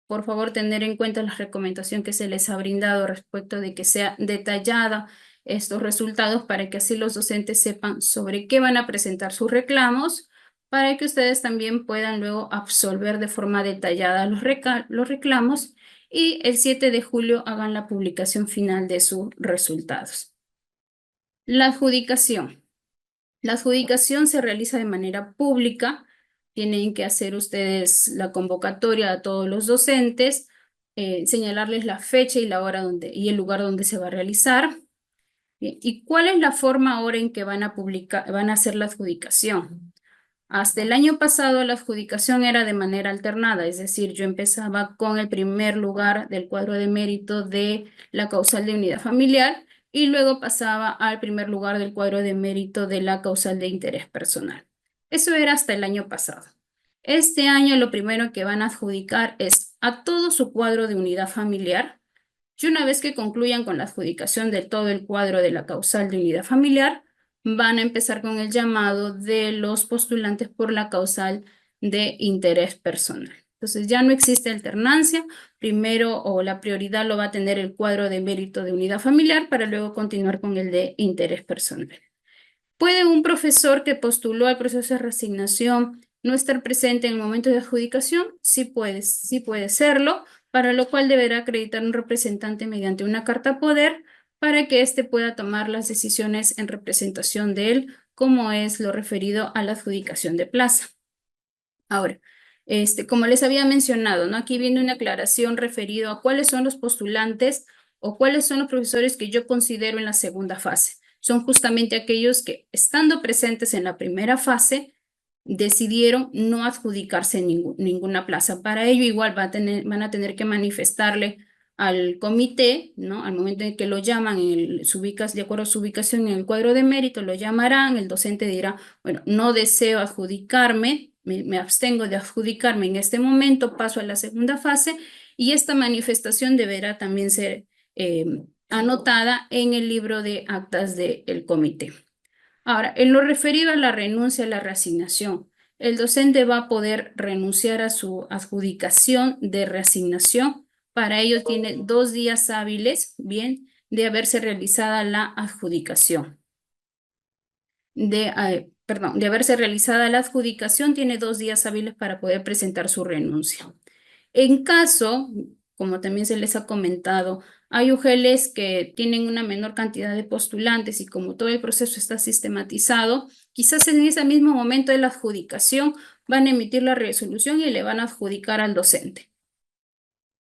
Por favor, tener en cuenta la recomendación que se les ha brindado respecto de que sea detallada estos resultados para que así los docentes sepan sobre qué van a presentar sus reclamos, para que ustedes también puedan luego absolver de forma detallada los reclamos y el 7 de julio hagan la publicación final de sus resultados. La adjudicación. La adjudicación se realiza de manera pública. Tienen que hacer ustedes la convocatoria a todos los docentes, señalarles la fecha y la hora y el lugar donde se va a realizar. Bien, ¿y cuál es la forma ahora en que van a hacer la adjudicación? Hasta el año pasado la adjudicación era de manera alternada, es decir, yo empezaba con el primer lugar del cuadro de mérito de la causal de unidad familiar y luego pasaba al primer lugar del cuadro de mérito de la causal de interés personal. Eso era hasta el año pasado. Este año lo primero que van a adjudicar es a todo su cuadro de unidad familiar y una vez que concluyan con la adjudicación de todo el cuadro de la causal de unidad familiar, van a empezar con el llamado de los postulantes por la causal de interés personal. Entonces ya no existe alternancia, primero o la prioridad lo va a tener el cuadro de mérito de unidad familiar para luego continuar con el de interés personal. ¿Puede un profesor que postuló al proceso de reasignación no estar presente en el momento de adjudicación? Sí puede serlo, para lo cual deberá acreditar un representante mediante una carta poder para que éste pueda tomar las decisiones en representación de él, como es lo referido a la adjudicación de plaza. Ahora, como les había mencionado, ¿no? Aquí viene una aclaración referido a cuáles son los postulantes o cuáles son los profesores que yo considero en la segunda fase. Son justamente aquellos que, estando presentes en la primera fase, decidieron no adjudicarse ninguna plaza. Para ello, igual van a tener que manifestarle al comité, ¿no? Al momento en que lo llaman, de acuerdo a su ubicación en el cuadro de mérito, lo llamarán, el docente dirá, bueno, no deseo adjudicarme, me abstengo de adjudicarme en este momento, paso a la segunda fase, y esta manifestación deberá también ser anotada en el libro de actas del comité. Ahora, en lo referido a la renuncia a la reasignación, el docente va a poder renunciar a su adjudicación de reasignación. Para ello tiene 2 días hábiles, bien, de haberse realizada la adjudicación. De haberse realizada la adjudicación, tiene 2 días hábiles para poder presentar su renuncia. En caso, como también se les ha comentado Hay UGELs que tienen una menor cantidad de postulantes y como todo el proceso está sistematizado, quizás en ese mismo momento de la adjudicación van a emitir la resolución y le van a adjudicar al docente.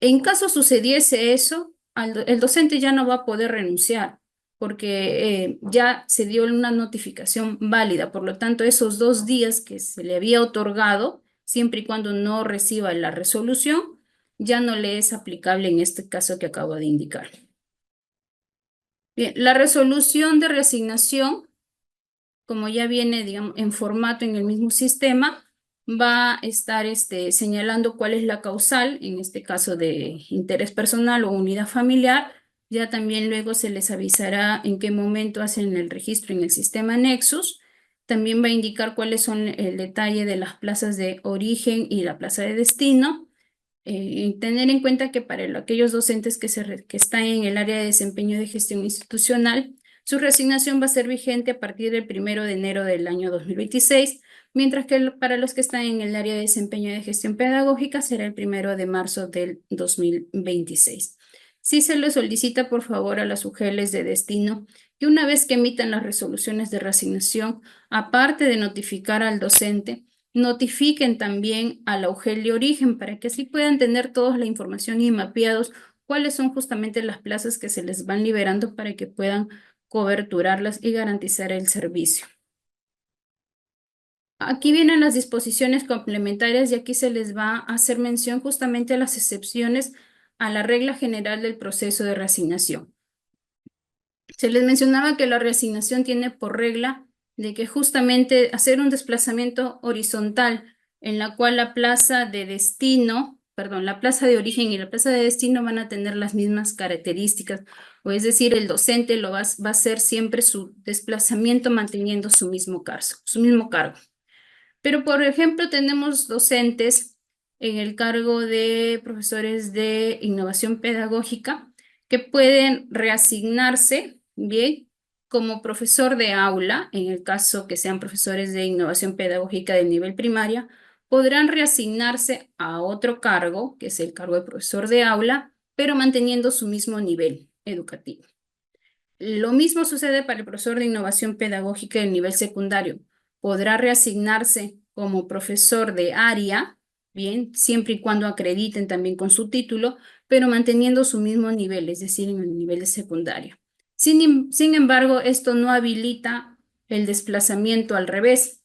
En caso sucediese eso, el docente ya no va a poder renunciar porque ya se dio una notificación válida. Por lo tanto, esos 2 días que se le había otorgado, siempre y cuando no reciba la resolución, ya no le es aplicable en este caso que acabo de indicar. Bien, la resolución de reasignación, como ya viene, digamos, en formato en el mismo sistema, va a estar señalando cuál es la causal, en este caso de interés personal o unidad familiar. Ya también luego se les avisará en qué momento hacen el registro en el sistema Nexus. También va a indicar cuáles son el detalle de las plazas de origen y la plaza de destino. Tener en cuenta que para aquellos docentes que están en el área de desempeño de gestión institucional, su reasignación va a ser vigente a partir del 1 de enero del año 2026, mientras que para los que están en el área de desempeño de gestión pedagógica será el 1 de marzo del 2026. Sí se le solicita, por favor, a las UGELs de destino que una vez que emitan las resoluciones de reasignación, aparte de notificar al docente, notifiquen también a la UGEL de origen para que así puedan tener toda la información y mapeados cuáles son justamente las plazas que se les van liberando para que puedan coberturarlas y garantizar el servicio. Aquí vienen las disposiciones complementarias y aquí se les va a hacer mención justamente a las excepciones a la regla general del proceso de reasignación. Se les mencionaba que la reasignación tiene por regla de que justamente hacer un desplazamiento horizontal en la cual la plaza de destino, perdón, la plaza de origen y la plaza de destino van a tener las mismas características, o es decir, el docente va a hacer siempre su desplazamiento manteniendo su mismo cargo. Pero, por ejemplo, tenemos docentes en el cargo de profesores de innovación pedagógica que pueden reasignarse, bien, como profesor de aula, en el caso que sean profesores de innovación pedagógica de nivel primaria, podrán reasignarse a otro cargo, que es el cargo de profesor de aula, pero manteniendo su mismo nivel educativo. Lo mismo sucede para el profesor de innovación pedagógica del nivel secundario. Podrá reasignarse como profesor de área, bien, siempre y cuando acrediten también con su título, pero manteniendo su mismo nivel, es decir, en el nivel de secundaria. Sin embargo, esto no habilita el desplazamiento al revés.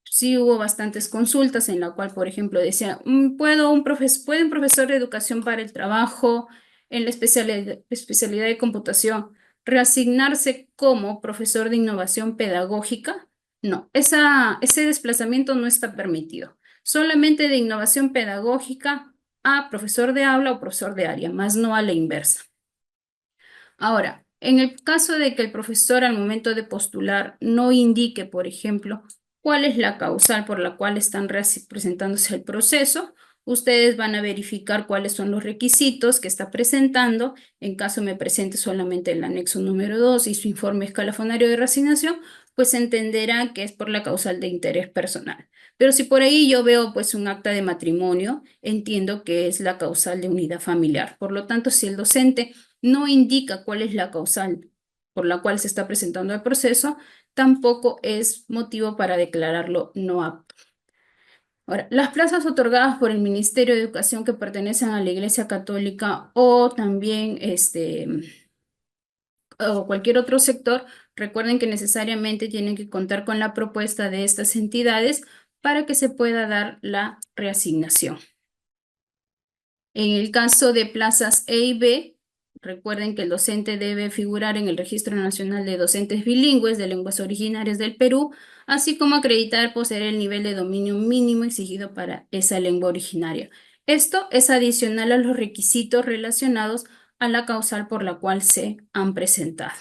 Sí hubo bastantes consultas en la cual, por ejemplo, decía, ¿puede un profesor de educación para el trabajo en la especialidad de computación reasignarse como profesor de innovación pedagógica? No, ese desplazamiento no está permitido. Solamente de innovación pedagógica a profesor de aula o profesor de área, más no a la inversa. Ahora, en el caso de que el profesor al momento de postular no indique, por ejemplo, cuál es la causal por la cual están presentándose el proceso, ustedes van a verificar cuáles son los requisitos que está presentando. En caso me presente solamente el anexo número 2 y su informe escalafonario de reasignación, pues entenderá que es por la causal de interés personal. Pero si por ahí yo veo pues un acta de matrimonio, entiendo que es la causal de unidad familiar. Por lo tanto, si el docente no indica cuál es la causal por la cual se está presentando el proceso, tampoco es motivo para declararlo no apto. Ahora, las plazas otorgadas por el Ministerio de Educación que pertenecen a la Iglesia Católica o también o cualquier otro sector, recuerden que necesariamente tienen que contar con la propuesta de estas entidades para que se pueda dar la reasignación. En el caso de plazas E y B, recuerden que el docente debe figurar en el Registro Nacional de Docentes Bilingües de Lenguas Originarias del Perú, así como acreditar poseer el nivel de dominio mínimo exigido para esa lengua originaria. Esto es adicional a los requisitos relacionados a la causal por la cual se han presentado.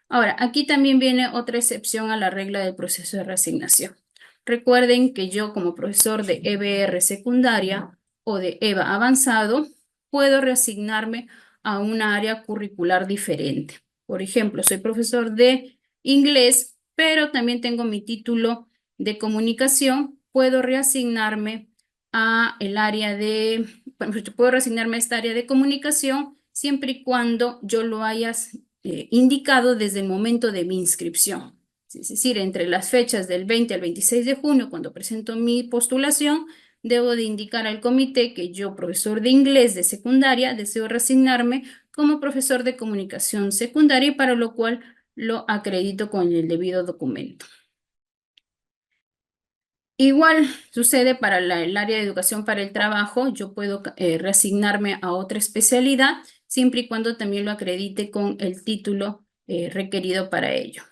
Ahora, aquí también viene otra excepción a la regla del proceso de reasignación. Recuerden que yo como profesor de EBR secundaria o de EVA avanzado, puedo reasignarme a una área curricular diferente. Por ejemplo, soy profesor de inglés, pero también tengo mi título de comunicación. Puedo reasignarme a el área de, bueno, puedo reasignarme a esta área de comunicación siempre y cuando yo lo hayas indicado desde el momento de mi inscripción. Es decir, entre las fechas del 20 al 26 de junio, cuando presento mi postulación, debo de indicar al comité que yo, profesor de inglés de secundaria, deseo reasignarme como profesor de comunicación secundaria, para lo cual lo acredito con el debido documento. Igual sucede para el área de educación para el trabajo. Yo puedo reasignarme a otra especialidad, siempre y cuando también lo acredite con el título requerido para ello.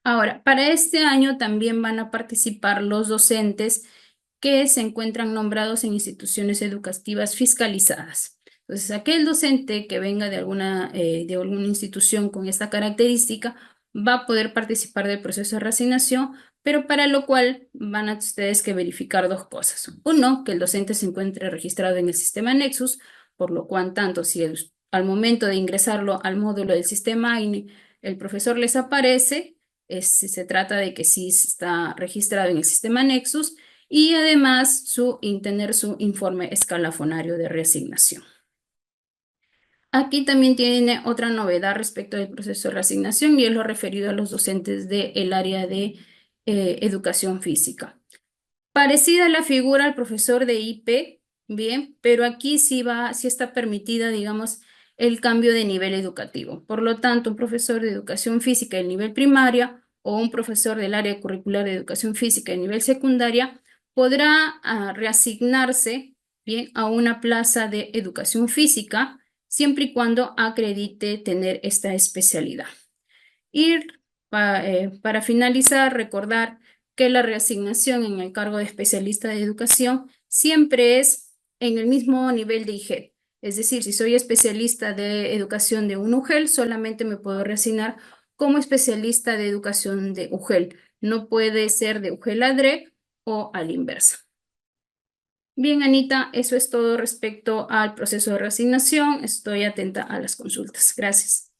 Ahora, para este año también van a participar los docentes que se encuentran nombrados en instituciones educativas fiscalizadas. Entonces, aquel docente que venga de alguna institución con esta característica va a poder participar del proceso de reasignación, pero para lo cual van a ustedes que verificar dos cosas. Uno, que el docente se encuentre registrado en el sistema Nexus, por lo cual, tanto si al momento de ingresarlo al módulo del sistema AINE, el profesor les aparece, se trata de que sí está registrado en el sistema Nexus, y además tener su informe escalafonario de reasignación. Aquí también tiene otra novedad respecto del proceso de reasignación, y es lo referido a los docentes del área de educación física. Parecida la figura al profesor de IP, bien, pero aquí sí está permitida, digamos, el cambio de nivel educativo. Por lo tanto, un profesor de educación física de nivel primaria o un profesor del área curricular de educación física de nivel secundaria podrá reasignarse, bien, a una plaza de educación física, siempre y cuando acredite tener esta especialidad. Y para finalizar, recordar que la reasignación en el cargo de especialista de educación siempre es en el mismo nivel de IGED. Es decir, si soy especialista de educación de un UGEL, solamente me puedo reasignar como especialista de educación de UGEL. No puede ser de UGEL a DREC o a la inversa. Bien, Anita, eso es todo respecto al proceso de reasignación. Estoy atenta a las consultas. Gracias.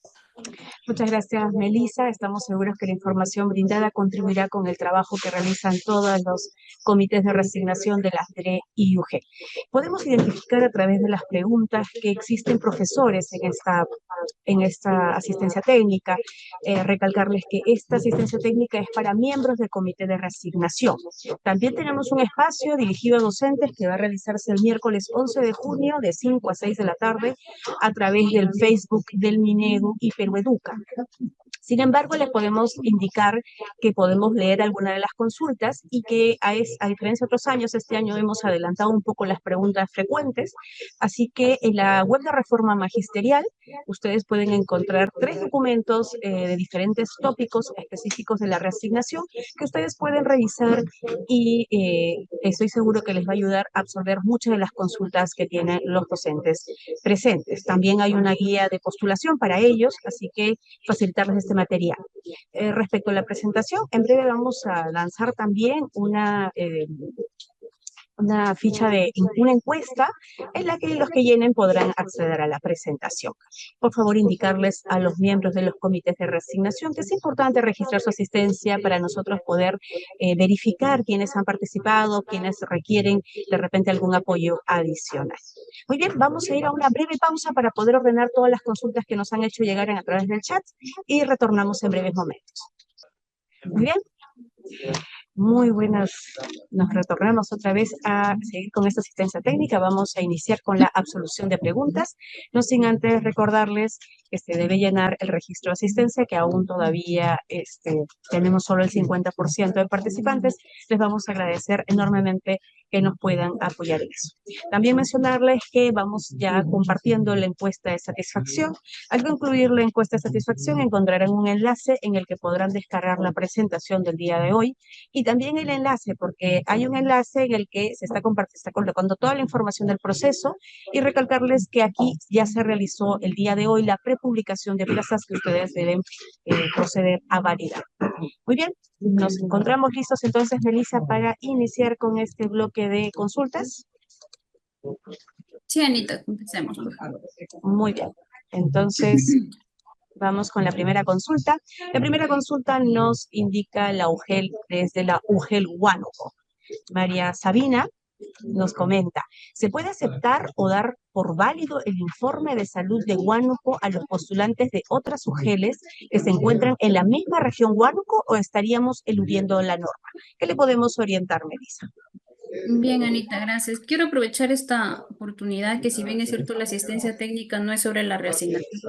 Muchas gracias, Melissa. Estamos seguros que la información brindada contribuirá con el trabajo que realizan todos los comités de reasignación de las DRE y UG. Podemos identificar a través de las preguntas que existen profesores en esta asistencia técnica. Recalcarles que esta asistencia técnica es para miembros del comité de reasignación. También tenemos un espacio dirigido a docentes que va a realizarse el miércoles 11 de junio de 5 a 6 de la tarde a través del Facebook del Minedu y Perú Educa. Sin embargo, les podemos indicar que podemos leer algunas de las consultas y que a diferencia de otros años, este año hemos adelantado un poco las preguntas frecuentes, así que en la web de Reforma Magisterial ustedes pueden encontrar 3 documentos de diferentes tópicos específicos de la reasignación que ustedes pueden revisar y estoy seguro que les va a ayudar a absorber muchas de las consultas que tienen los docentes presentes. También hay una guía de postulación para ellos, así que facilitarles este material. Respecto a la presentación, en breve vamos a lanzar también una ficha una encuesta en la que los que llenen podrán acceder a la presentación. Por favor, indicarles a los miembros de los comités de reasignación que es importante registrar su asistencia para nosotros poder verificar quiénes han participado, quiénes requieren de repente algún apoyo adicional. Muy bien, vamos a ir a una breve pausa para poder ordenar todas las consultas que nos han hecho llegar a través del chat y retornamos en breves momentos. Muy bien. Muy buenas, nos retornamos otra vez a seguir con esta asistencia técnica. Vamos a iniciar con la absolución de preguntas, no sin antes recordarles que se debe llenar el registro de asistencia, que aún todavía tenemos solo el 50% de participantes. Les vamos a agradecer enormemente que nos puedan apoyar en eso. También mencionarles que vamos ya compartiendo la encuesta de satisfacción. Al concluir la encuesta de satisfacción encontrarán un enlace en el que podrán descargar la presentación del día de hoy y también el enlace, porque hay un enlace en el que se está colocando toda la información del proceso y recalcarles que aquí ya se realizó el día de hoy la prepublicación de plazas que ustedes deben proceder a validar. Muy bien, nos encontramos listos entonces, Melissa, para iniciar con este bloque de consultas. Sí, Anita, empecemos, por favor. Muy bien, entonces vamos con la primera consulta. La primera consulta nos indica la UGEL desde la UGEL Huánuco. María Sabina nos comenta, ¿se puede aceptar o dar por válido el informe de salud de Huánuco a los postulantes de otras UGELes que se encuentran en la misma región Huánuco o estaríamos eludiendo la norma? ¿Qué le podemos orientar, Melissa? Bien, Anita, gracias. Quiero aprovechar esta oportunidad que si bien es cierto la asistencia técnica no es sobre la reasignación,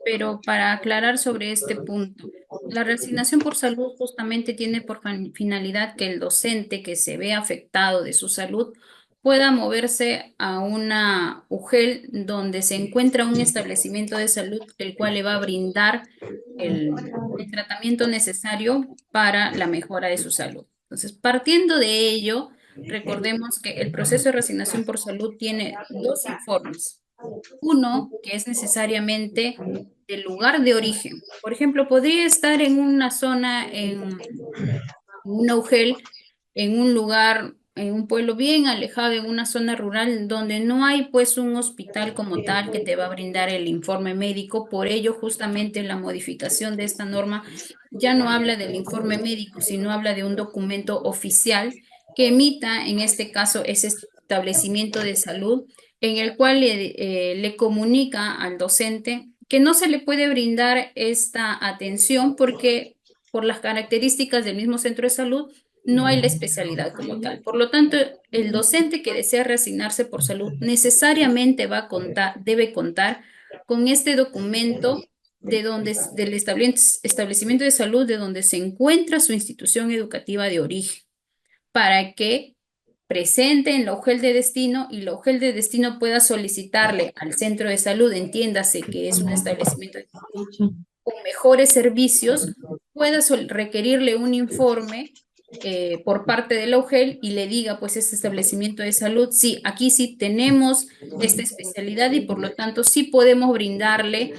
pero para aclarar sobre este punto, la reasignación por salud justamente tiene por finalidad que el docente que se ve afectado de su salud pueda moverse a una UGEL donde se encuentra un establecimiento de salud el cual le va a brindar el tratamiento necesario para la mejora de su salud. Entonces, partiendo de ello, recordemos que el proceso de reasignación por salud tiene dos informes. Uno, que es necesariamente del lugar de origen. Por ejemplo, podría estar en una zona, en una UGEL, en un lugar, en un pueblo bien alejado, en una zona rural, donde no hay pues un hospital como tal que te va a brindar el informe médico. Por ello, justamente la modificación de esta norma ya no habla del informe médico, sino habla de un documento oficial que emita, en este caso, ese establecimiento de salud, en el cual le comunica al docente que no se le puede brindar esta atención porque por las características del mismo centro de salud no hay la especialidad como tal. Por lo tanto, el docente que desea reasignarse por salud necesariamente debe contar con este documento del establecimiento de salud de donde se encuentra su institución educativa de origen, para que presente en la UGEL de destino y la UGEL de destino pueda solicitarle al centro de salud, entiéndase que es un establecimiento de salud con mejores servicios, pueda requerirle un informe por parte de la UGEL y le diga, pues, este establecimiento de salud, sí, aquí sí tenemos esta especialidad y por lo tanto sí podemos brindarle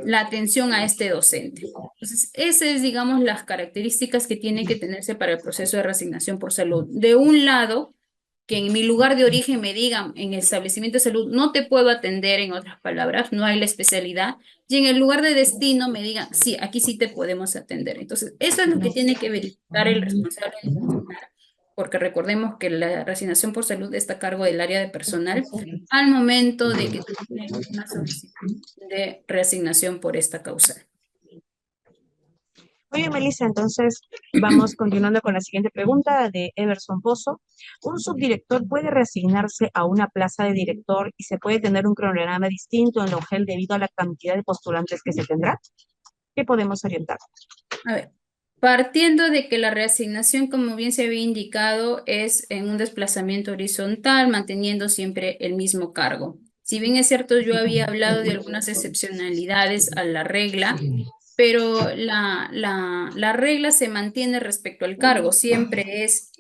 la atención a este docente. Entonces, esas es, digamos, las características que tiene que tenerse para el proceso de reasignación por salud. De un lado, que en mi lugar de origen me digan en el establecimiento de salud, no te puedo atender, en otras palabras, no hay la especialidad, y en el lugar de destino me digan, sí, aquí sí te podemos atender. Entonces, eso es lo que tiene que verificar el responsable de personal, porque recordemos que la reasignación por salud está a cargo del área de personal al momento de que tiene una solicitud de reasignación por esta causa. Muy bien, Melissa, entonces vamos continuando con la siguiente pregunta de Everson Pozo. ¿Un subdirector puede reasignarse a una plaza de director y se puede tener un cronograma distinto en la UGEL debido a la cantidad de postulantes que se tendrá? ¿Qué podemos orientar? A ver, partiendo de que la reasignación, como bien se había indicado, es en un desplazamiento horizontal, manteniendo siempre el mismo cargo. Si bien es cierto, yo había hablado de algunas excepcionalidades a la regla, pero la regla se mantiene respecto al cargo, siempre es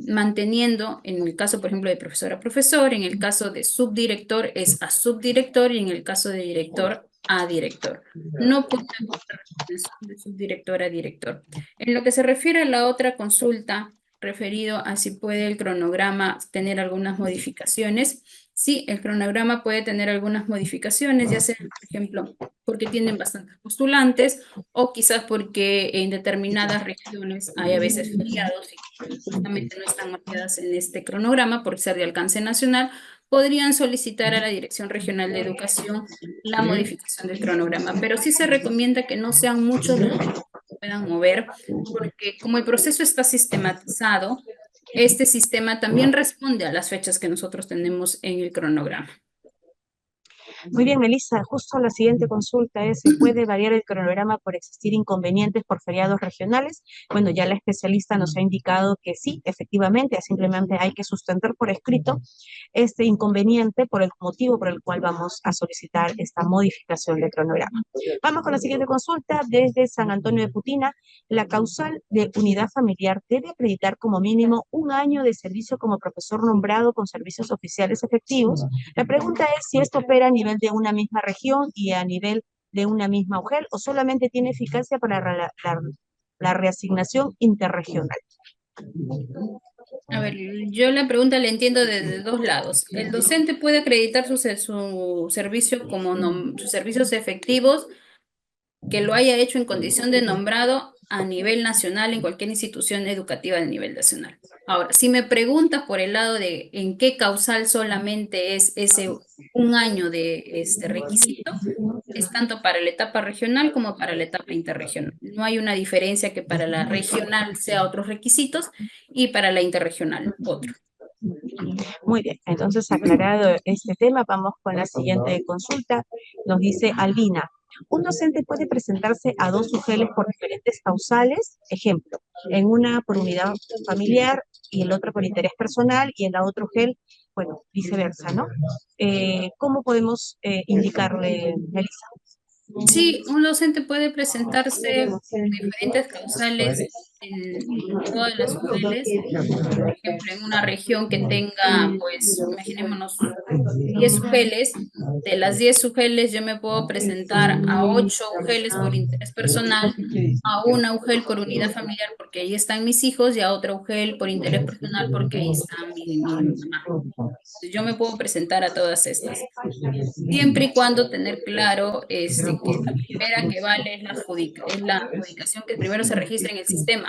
manteniendo, en el caso, por ejemplo, de profesor a profesor, en el caso de subdirector es a subdirector y en el caso de director a director. No puede haber de subdirector a director. En lo que se refiere a la otra consulta, referido a si puede el cronograma tener algunas modificaciones, sí, el cronograma puede tener algunas modificaciones, ya sea, por ejemplo, porque tienen bastantes postulantes o quizás porque en determinadas regiones hay a veces feriados y justamente no están mapeadas en este cronograma por ser de alcance nacional, podrían solicitar a la Dirección Regional de Educación la modificación del cronograma, pero sí se recomienda que no sean muchos los que puedan mover, porque como el proceso está sistematizado, este sistema también responde a las fechas que nosotros tenemos en el cronograma. Muy bien, Melissa, justo la siguiente consulta es, ¿se puede variar el cronograma por existir inconvenientes por feriados regionales? Bueno, ya la especialista nos ha indicado que sí, efectivamente, simplemente hay que sustentar por escrito este inconveniente por el motivo por el cual vamos a solicitar esta modificación de cronograma. Vamos con la siguiente consulta desde San Antonio de Putina. La causal de unidad familiar debe acreditar como mínimo un año de servicio como profesor nombrado con servicios oficiales efectivos. La pregunta es si esto opera a nivel de una misma región y a nivel de una misma UGEL o solamente tiene eficacia para la reasignación interregional. A ver, yo la pregunta la entiendo desde dos lados. El docente puede acreditar su servicio como sus servicios efectivos que lo haya hecho en condición de nombrado a nivel nacional en cualquier institución educativa de nivel nacional. Ahora, si me preguntas por el lado de en qué causal solamente es ese un año de requisito, es tanto para la etapa regional como para la etapa interregional. No hay una diferencia que para la regional sea otros requisitos y para la interregional otro. Muy bien, entonces aclarado este tema, vamos con la siguiente consulta. Nos dice Albina, un docente puede presentarse a dos UGELes por diferentes causales, ejemplo, en una por unidad familiar y el otro por interés personal y en la otra UGEL, bueno, viceversa, ¿no? ¿Cómo podemos indicarle, Melissa? Sí, un docente puede presentarse por diferentes causales en todas las UGELes. Por ejemplo, en una región que tenga, pues, imaginémonos 10 UGELes, de las 10 UGELes yo me puedo presentar a 8 UGELes por interés personal, a una UGEL por unidad familiar porque ahí están mis hijos y a otra UGEL por interés personal porque ahí está mi mamá. Yo me puedo presentar a todas estas. Siempre y cuando tener claro que la primera que vale es la adjudicación que primero se registra en el sistema.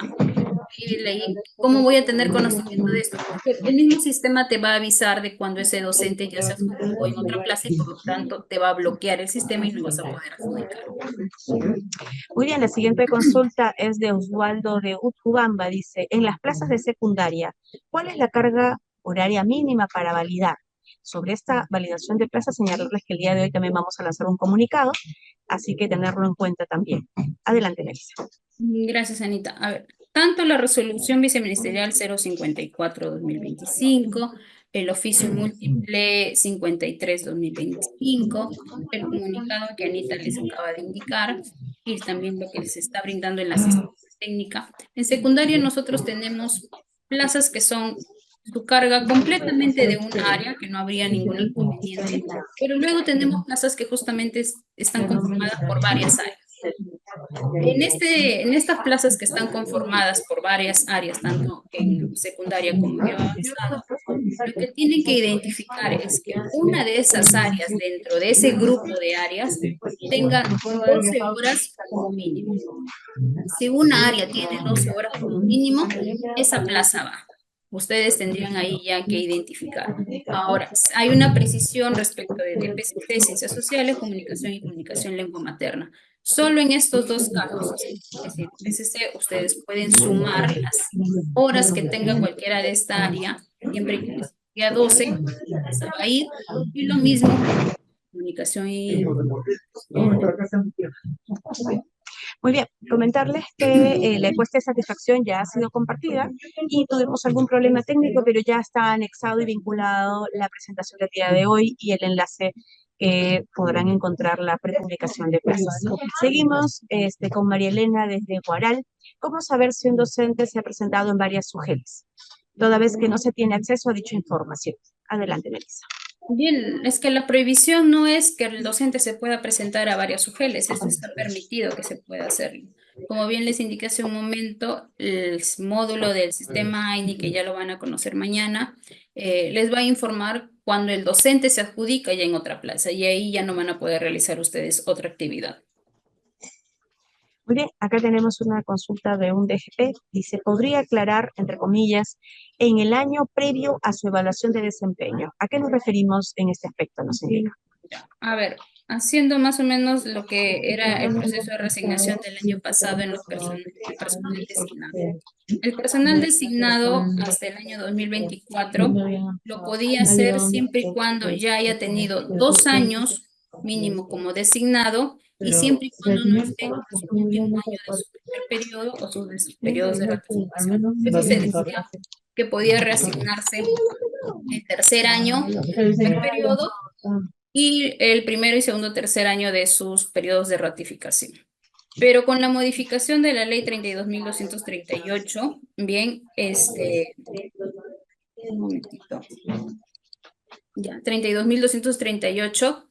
Y leí, ¿cómo voy a tener conocimiento de esto? Porque el mismo sistema te va a avisar de cuando ese docente ya se adjudicó en otra plaza y por lo tanto te va a bloquear el sistema y no vas a poder adjudicar. Muy bien, la siguiente consulta es de Osvaldo de Utcubamba. Dice, en las plazas de secundaria, ¿cuál es la carga horaria mínima para validar? Sobre esta validación de plazas, señalarles que el día de hoy también vamos a lanzar un comunicado, así que tenerlo en cuenta también. Adelante, Melissa. Gracias, Anita. A ver, tanto la resolución viceministerial 054-2025, el oficio múltiple 53-2025, el comunicado que Anita les acaba de indicar y también lo que les está brindando en la asistencia técnica. En secundaria nosotros tenemos plazas que son su carga completamente de un área, que no habría ningún inconveniente, pero luego tenemos plazas que justamente están conformadas por varias áreas. En estas plazas que están conformadas por varias áreas, tanto en secundaria como en avanzado, lo que tienen que identificar es que una de esas áreas dentro de ese grupo de áreas tenga 12 horas como mínimo. Si una área tiene 12 horas como mínimo, esa plaza va. Ustedes tendrían ahí ya que identificar. Ahora, hay una precisión respecto de PCC, Ciencias Sociales, Comunicación y Comunicación Lengua Materna. Solo en estos dos casos, es decir, PCC, ustedes pueden sumar las horas que tenga cualquiera de esta área, siempre que sea 12, esa va a ir. Y lo mismo, comunicación y... Muy bien, comentarles que la encuesta de satisfacción ya ha sido compartida y tuvimos algún problema técnico, pero ya está anexado y vinculado la presentación del día de hoy y el enlace podrán encontrar la prepublicación de plazas. Seguimos con María Elena desde Guaral. ¿Cómo saber si un docente se ha presentado en varias sugerencias, toda vez que no se tiene acceso a dicha información? Adelante, Melissa. Bien, es que la prohibición no es que el docente se pueda presentar a varias UGELes, eso está permitido que se pueda hacer. Como bien les indiqué hace un momento, el módulo del sistema AINI, que ya lo van a conocer mañana, les va a informar cuando el docente se adjudica ya en otra plaza y ahí ya no van a poder realizar ustedes otra actividad. Muy bien, acá tenemos una consulta de un DGP. Dice, ¿podría aclarar, entre comillas, en el año previo a su evaluación de desempeño? ¿A qué nos referimos en este aspecto? Nos indica. A ver, haciendo más o menos lo que era el proceso de resignación del año pasado en el personal designado. El personal designado hasta el año 2024 lo podía hacer siempre y cuando ya haya tenido 2 años mínimo como designado y siempre y cuando no esté en su último año de su primer periodo o sus periodos de ratificación. Eso se decía que podía reasignarse el tercer año del primer periodo y el primero y segundo tercer año de sus periodos de ratificación. Pero con la modificación de la ley 32.238, bien, un momentito, ya, 32.238,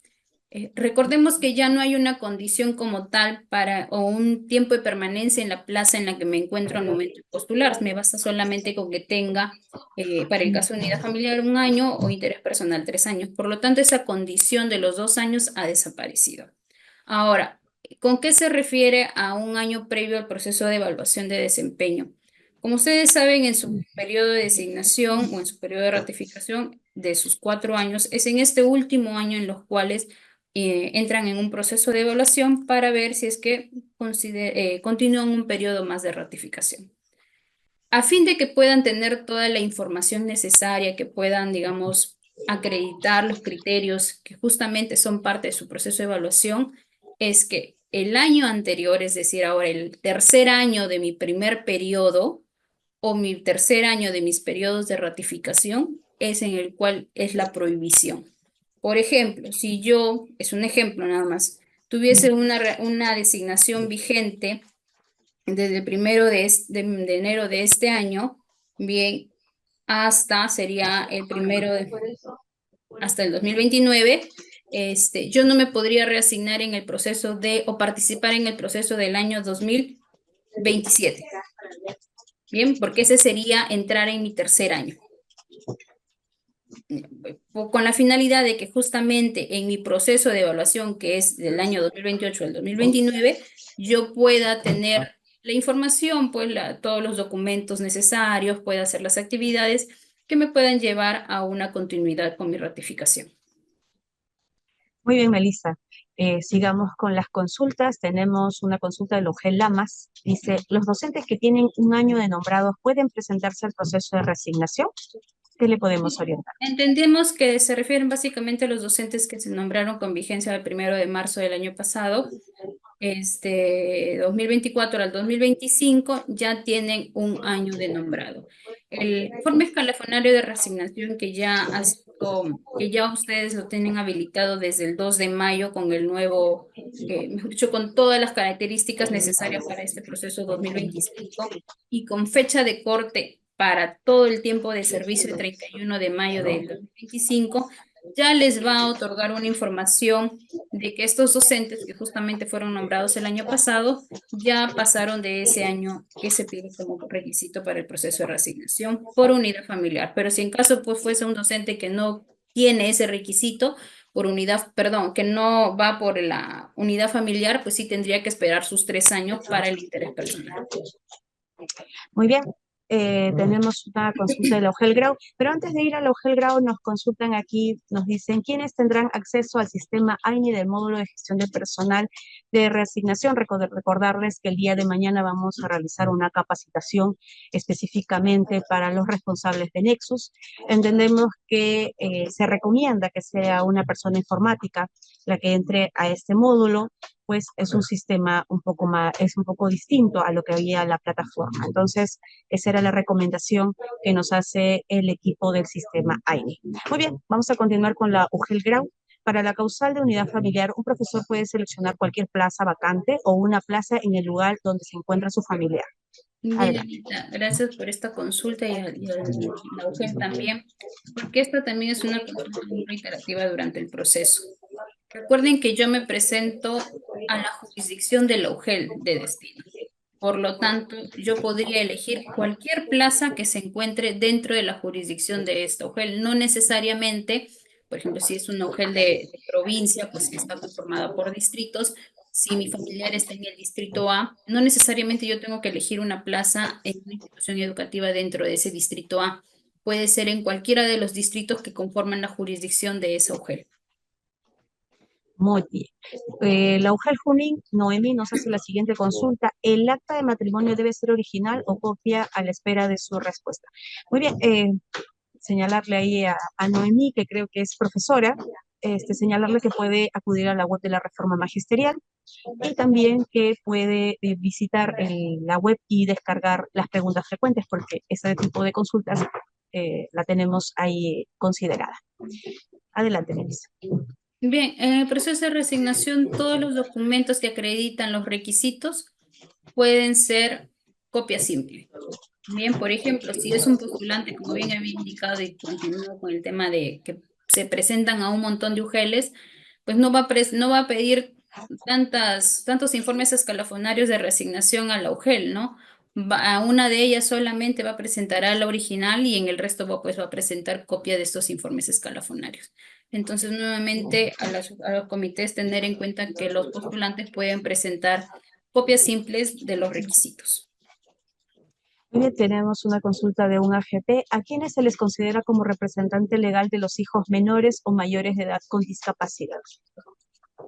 recordemos que ya no hay una condición como tal o un tiempo de permanencia en la plaza en la que me encuentro al momento de postular. Me basta solamente con que tenga, para el caso de unidad familiar, 1 año o interés personal 3 años. Por lo tanto, esa condición de los 2 años ha desaparecido. Ahora, ¿Con qué se refiere a un año previo al proceso de evaluación de desempeño? Como ustedes saben, en su periodo de designación o en su periodo de ratificación de sus 4 años, es en este último año en los cuales entran en un proceso de evaluación para ver si es que continúan un periodo más de ratificación. A fin de que puedan tener toda la información necesaria, que puedan, digamos, acreditar los criterios que justamente son parte de su proceso de evaluación, es que el año anterior, es decir, ahora el tercer año de mi primer periodo o mi tercer año de mis periodos de ratificación, es en el cual es la prohibición. Por ejemplo, si yo, es un ejemplo nada más, tuviese una designación vigente desde el primero de enero de este año, bien, sería el primero hasta el 2029, yo no me podría reasignar en el proceso o participar en el proceso del año 2027, bien, porque ese sería entrar en mi tercer año. Con la finalidad de que justamente en mi proceso de evaluación, que es del año 2028 al 2029, yo pueda tener la información, pues todos los documentos necesarios, pueda hacer las actividades que me puedan llevar a una continuidad con mi ratificación. Muy bien, Melissa. Sigamos con las consultas. Tenemos una consulta de Logel Lamas. Dice, ¿los docentes que tienen un año de nombrados pueden presentarse al proceso de resignación? ¿Qué le podemos orientar? Entendemos que se refieren básicamente a los docentes que se nombraron con vigencia del 1 de marzo del año pasado. 2024 al 2025 ya tienen un año de nombrado. El informe escalafonario de reasignación que ya ustedes lo tienen habilitado desde el 2 de mayo con el nuevo, mejor dicho, con todas las características necesarias para este proceso 2025 y con fecha de corte para todo el tiempo de servicio el 31 de mayo del 2025, ya les va a otorgar una información de que estos docentes que justamente fueron nombrados el año pasado ya pasaron de ese año que se pide como requisito para el proceso de reasignación por unidad familiar. Pero si en caso pues fuese un docente que no tiene ese requisito por unidad, perdón, que no va por la unidad familiar, pues sí tendría que esperar sus 3 años para el interés personal. Muy bien. Tenemos una consulta de la UGEL Grau, pero antes de ir a la UGEL Grau nos consultan aquí, nos dicen quiénes tendrán acceso al sistema AINI del módulo de gestión de personal de reasignación. Recordarles que el día de mañana vamos a realizar una capacitación específicamente para los responsables de Nexus. Entendemos que se recomienda que sea una persona informática la que entre a este módulo, pues es un sistema es un poco distinto a lo que había en la plataforma. Entonces, esa era la recomendación que nos hace el equipo del sistema AINI. Muy bien, vamos a continuar con la UGEL Grau. Para la causal de unidad familiar, un profesor puede seleccionar cualquier plaza vacante o una plaza en el lugar donde se encuentra su familiar. Bien, Anita, gracias por esta consulta y la UGEL también, porque esta también es una consulta muy reiterativa durante el proceso. Recuerden que yo me presento a la jurisdicción de la UGEL de destino. Por lo tanto, yo podría elegir cualquier plaza que se encuentre dentro de la jurisdicción de esta UGEL, no necesariamente, por ejemplo, si es una UGEL de provincia, pues que está conformada por distritos. Si mi familiar está en el distrito A, no necesariamente yo tengo que elegir una plaza en una institución educativa dentro de ese distrito A. Puede ser en cualquiera de los distritos que conforman la jurisdicción de esa UGEL. Muy bien. La UGEL Junín, Noemí, nos hace la siguiente consulta. ¿El acta de matrimonio debe ser original o copia a la espera de su respuesta? Muy bien, señalarle ahí a Noemí, que creo que es profesora, señalarle que puede acudir a la web de la Reforma Magisterial y también que puede visitar la web y descargar las preguntas frecuentes, porque ese tipo de consultas la tenemos ahí considerada. Adelante, Melissa. Bien, en el proceso de reasignación, todos los documentos que acreditan los requisitos pueden ser copia simple. Bien, por ejemplo, si es un postulante, como bien había indicado y continúo con el tema de que se presentan a un montón de UGELs, pues no va a pedir tantos informes escalafonarios de reasignación a la UGEL, ¿no? A una de ellas solamente va a presentar a la original y en el resto pues va a presentar copia de estos informes escalafonarios. Entonces, nuevamente, a los comités tener en cuenta que los postulantes pueden presentar copias simples de los requisitos. Muy bien, tenemos una consulta de un AGP. ¿A quiénes se les considera como representante legal de los hijos menores o mayores de edad con discapacidad?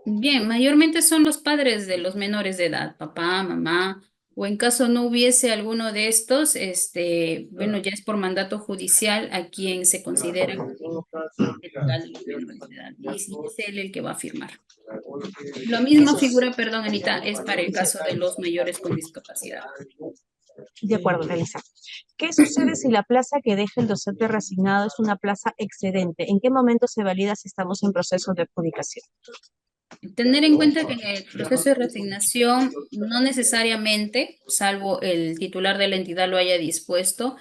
Bien, mayormente son los padres de los menores de edad, papá, mamá, o en caso no hubiese alguno de estos, bueno, ya es por mandato judicial a quien se considera como legal de los menores de edad, y sí es él el que va a firmar. Lo mismo figura, perdón, Anita, es para el caso de los mayores con discapacidad. De acuerdo, Melissa. ¿Qué sucede si la plaza que deja el docente reasignado es una plaza excedente? ¿En qué momento se valida si estamos en proceso de adjudicación? Tener en cuenta que en el proceso de resignación no necesariamente, salvo el titular de la entidad lo haya dispuesto,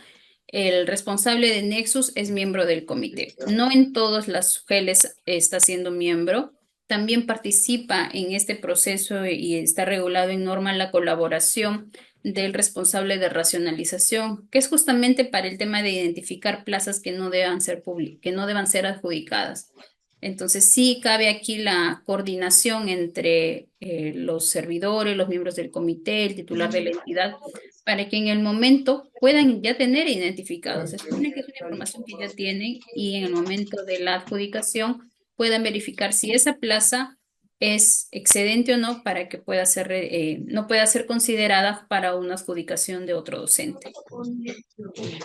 el responsable de Nexus es miembro del comité. No en todas las SUGELes está siendo miembro. También participa en este proceso y está regulado en norma la colaboración del responsable de racionalización, que es justamente para el tema de identificar plazas que no deban ser que no deban ser adjudicadas. Entonces, sí cabe aquí la coordinación entre los servidores, los miembros del comité, el titular de la entidad, para que en el momento puedan ya tener identificados. Se supone que es una información que ya tienen y en el momento de la adjudicación puedan verificar si esa plaza es excedente o no para que pueda ser, no pueda ser considerada para una adjudicación de otro docente.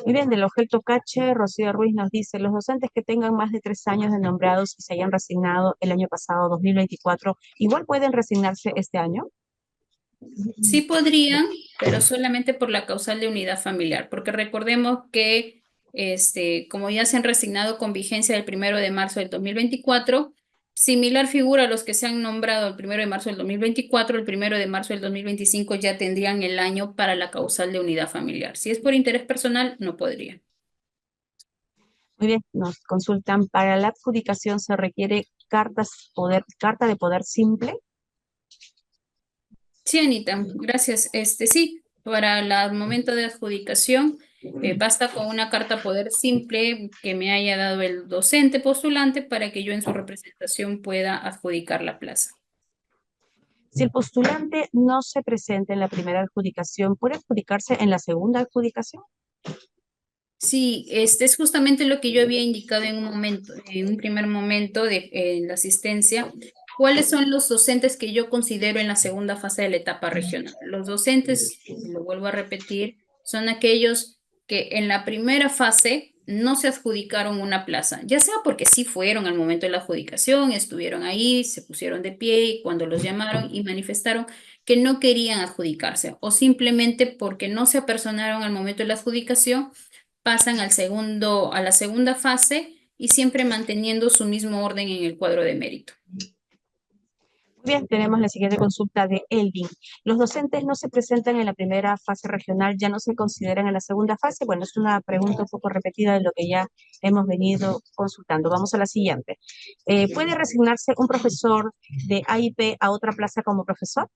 Muy bien, del objeto Cache, Rocío Ruiz nos dice, los docentes que tengan más de 3 años de nombrados y se hayan resignado el año pasado, 2024, ¿igual pueden resignarse este año? Sí podrían, pero solamente por la causal de unidad familiar, porque recordemos que como ya se han resignado con vigencia del 1 de marzo del 2024, similar figura a los que se han nombrado el 1 de marzo del 2024, el 1 de marzo del 2025 ya tendrían el año para la causal de unidad familiar. Si es por interés personal, no podrían. Muy bien, nos consultan, para la adjudicación se requiere carta de poder simple. Sí, Anita, gracias. Sí, para el momento de adjudicación, basta con una carta poder simple que me haya dado el docente postulante para que yo en su representación pueda adjudicar la plaza. Si el postulante no se presenta en la primera adjudicación, ¿puede adjudicarse en la segunda adjudicación? Sí, es justamente lo que yo había indicado en un momento, en un primer momento de la asistencia. ¿Cuáles son los docentes que yo considero en la segunda fase de la etapa regional? Los docentes, lo vuelvo a repetir, son aquellos que en la primera fase no se adjudicaron una plaza, ya sea porque sí fueron al momento de la adjudicación, estuvieron ahí, se pusieron de pie y cuando los llamaron y manifestaron que no querían adjudicarse, o simplemente porque no se apersonaron al momento de la adjudicación pasan a la segunda fase y siempre manteniendo su mismo orden en el cuadro de mérito. Bien, tenemos la siguiente consulta de Elvin. ¿Los docentes no se presentan en la primera fase regional, ya no se consideran en la segunda fase? Bueno, es una pregunta un poco repetida de lo que ya hemos venido consultando. Vamos a la siguiente. ¿Puede resignarse un profesor de AIP a otra plaza como profesor?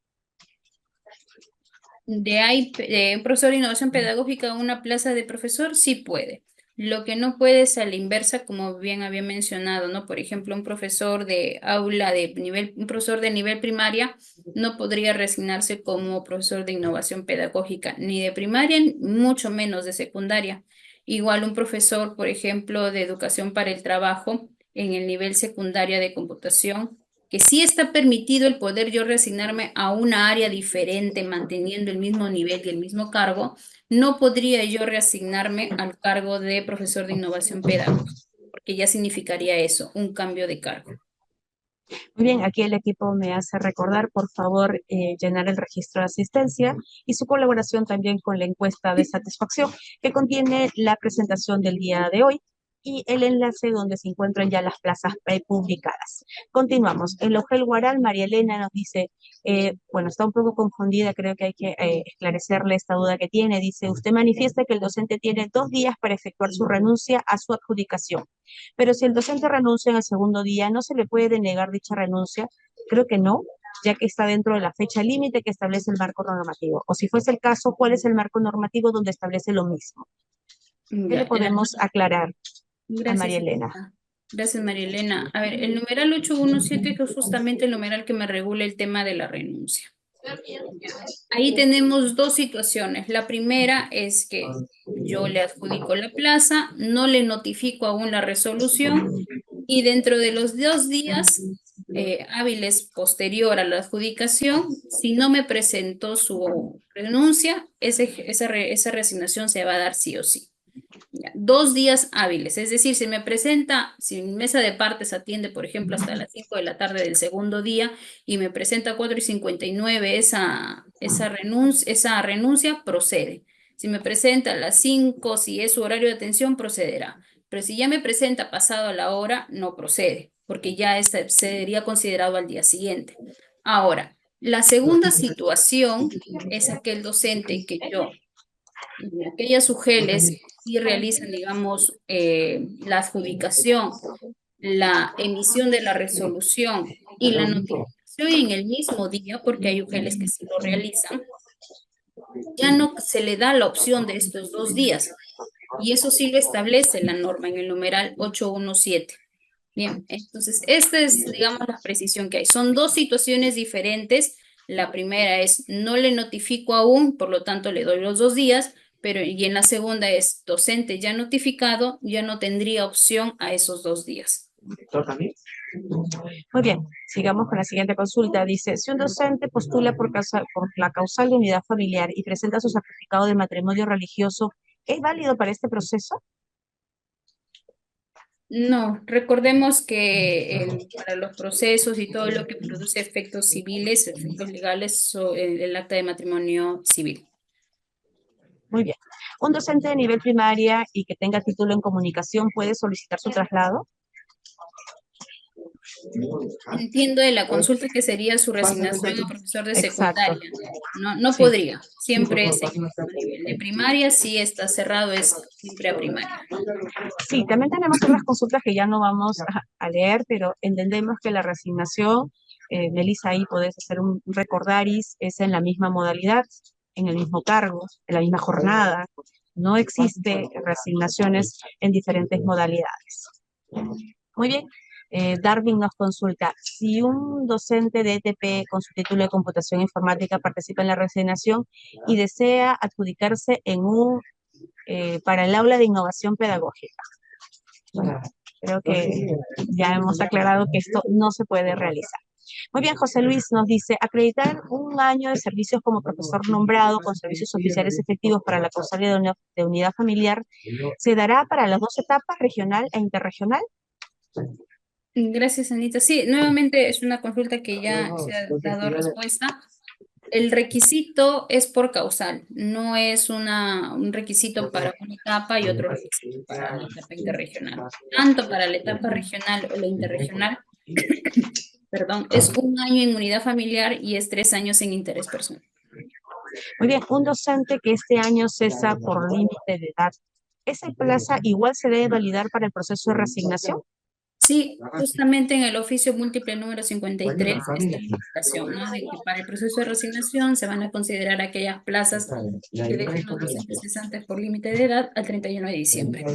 De un profesor de innovación pedagógica a una plaza de profesor, sí puede. Lo que no puede es a la inversa, como bien había mencionado, ¿no? Por ejemplo, un profesor de aula de nivel, un profesor de nivel primaria no podría resignarse como profesor de innovación pedagógica, ni de primaria, mucho menos de secundaria. Igual un profesor, por ejemplo, de educación para el trabajo en el nivel secundaria de computación que sí está permitido el poder yo reasignarme a una área diferente manteniendo el mismo nivel y el mismo cargo, no podría yo reasignarme al cargo de profesor de innovación pedagógica, porque ya significaría eso, un cambio de cargo. Muy bien, aquí el equipo me hace recordar, por favor, llenar el registro de asistencia y su colaboración también con la encuesta de satisfacción que contiene la presentación del día de hoy y el enlace donde se encuentran ya las plazas prepublicadas. Continuamos. En Logel Guaral, María Elena nos dice, bueno, está un poco confundida, creo que hay que esclarecerle esta duda que tiene. Dice, usted manifiesta que el docente tiene 2 días para efectuar su renuncia a su adjudicación. Pero si el docente renuncia en el segundo día, ¿no se le puede denegar dicha renuncia? Creo que no, ya que está dentro de la fecha límite que establece el marco normativo. O si fuese el caso, ¿cuál es el marco normativo donde establece lo mismo? ¿Qué le Ya, podemos aclarar a gracias, María Elena? Elena. Gracias, María Elena. A ver, el numeral 817 que es justamente el numeral que me regula el tema de la renuncia. Ahí tenemos dos situaciones. La primera es que yo le adjudico la plaza, no le notifico aún la resolución y dentro de los 2 días hábiles posterior a la adjudicación, si no me presentó su renuncia, esa resignación se va a dar sí o sí. Ya, 2 días hábiles, es decir, si mi mesa de partes atiende, por ejemplo, hasta las 5 de la tarde del segundo día y me presenta a 4:59 esa renuncia, procede. Si me presenta a las 5, si es su horario de atención, procederá. Pero si ya me presenta pasado la hora, no procede, porque ya sería considerado al día siguiente. Ahora, la segunda situación es aquel docente que yo y aquellas UGELs sí realizan, digamos, la adjudicación, la emisión de la resolución y la notificación en el mismo día, porque hay UGELs que sí lo realizan, ya no se le da la opción de estos 2 días. Y eso sí lo establece la norma en el numeral 817. Bien, entonces, esta es, digamos, la precisión que hay. Son dos situaciones diferentes. La primera es, no le notifico aún, por lo tanto le doy los 2 días, pero y en la segunda es, docente ya notificado, ya no tendría opción a esos 2 días. Muy bien, sigamos con la siguiente consulta. Dice, si un docente postula por la causal de unidad familiar y presenta su certificado de matrimonio religioso, ¿es válido para este proceso? No, recordemos que para los procesos y todo lo que produce efectos civiles, efectos legales, el acta de matrimonio civil. Muy bien. ¿Un docente de nivel primaria y que tenga título en comunicación puede solicitar su traslado? Entiendo de la consulta que sería su resignación a profesor de Exacto. secundaria. No Sí. podría, siempre es en el mismo nivel. De primaria sí está cerrado, es siempre a primaria. Sí, también tenemos otras consultas que ya no vamos a leer, pero entendemos que la resignación, Melissa, ahí podés hacer un recordaris, es en la misma modalidad, en el mismo cargo, en la misma jornada. No existe resignaciones en diferentes modalidades. Muy bien. Darwin nos consulta, si un docente de ETP con su título de computación informática participa en la resignación y desea adjudicarse para el aula de innovación pedagógica. Bueno, creo que ya hemos aclarado que esto no se puede realizar. Muy bien, José Luis nos dice, acreditar un año de servicios como profesor nombrado con servicios oficiales efectivos para la causal de unidad familiar, ¿se dará para las dos etapas, regional e interregional? Gracias, Anita. Sí, nuevamente es una consulta que ya se ha dado respuesta. El requisito es por causal, no es un requisito para una etapa y otro requisito para la etapa interregional. Tanto para la etapa regional o la interregional, perdón, es 1 año en unidad familiar y es 3 años en interés personal. Muy bien, un docente que este año cesa por límite de edad, ¿esa plaza igual se debe validar para el proceso de resignación? Sí, justamente en el oficio múltiple número 53 está la indicación, ¿no? De que para el proceso de resignación se van a considerar aquellas plazas que dejen los docentes cesantes por límite de edad al 31 de diciembre.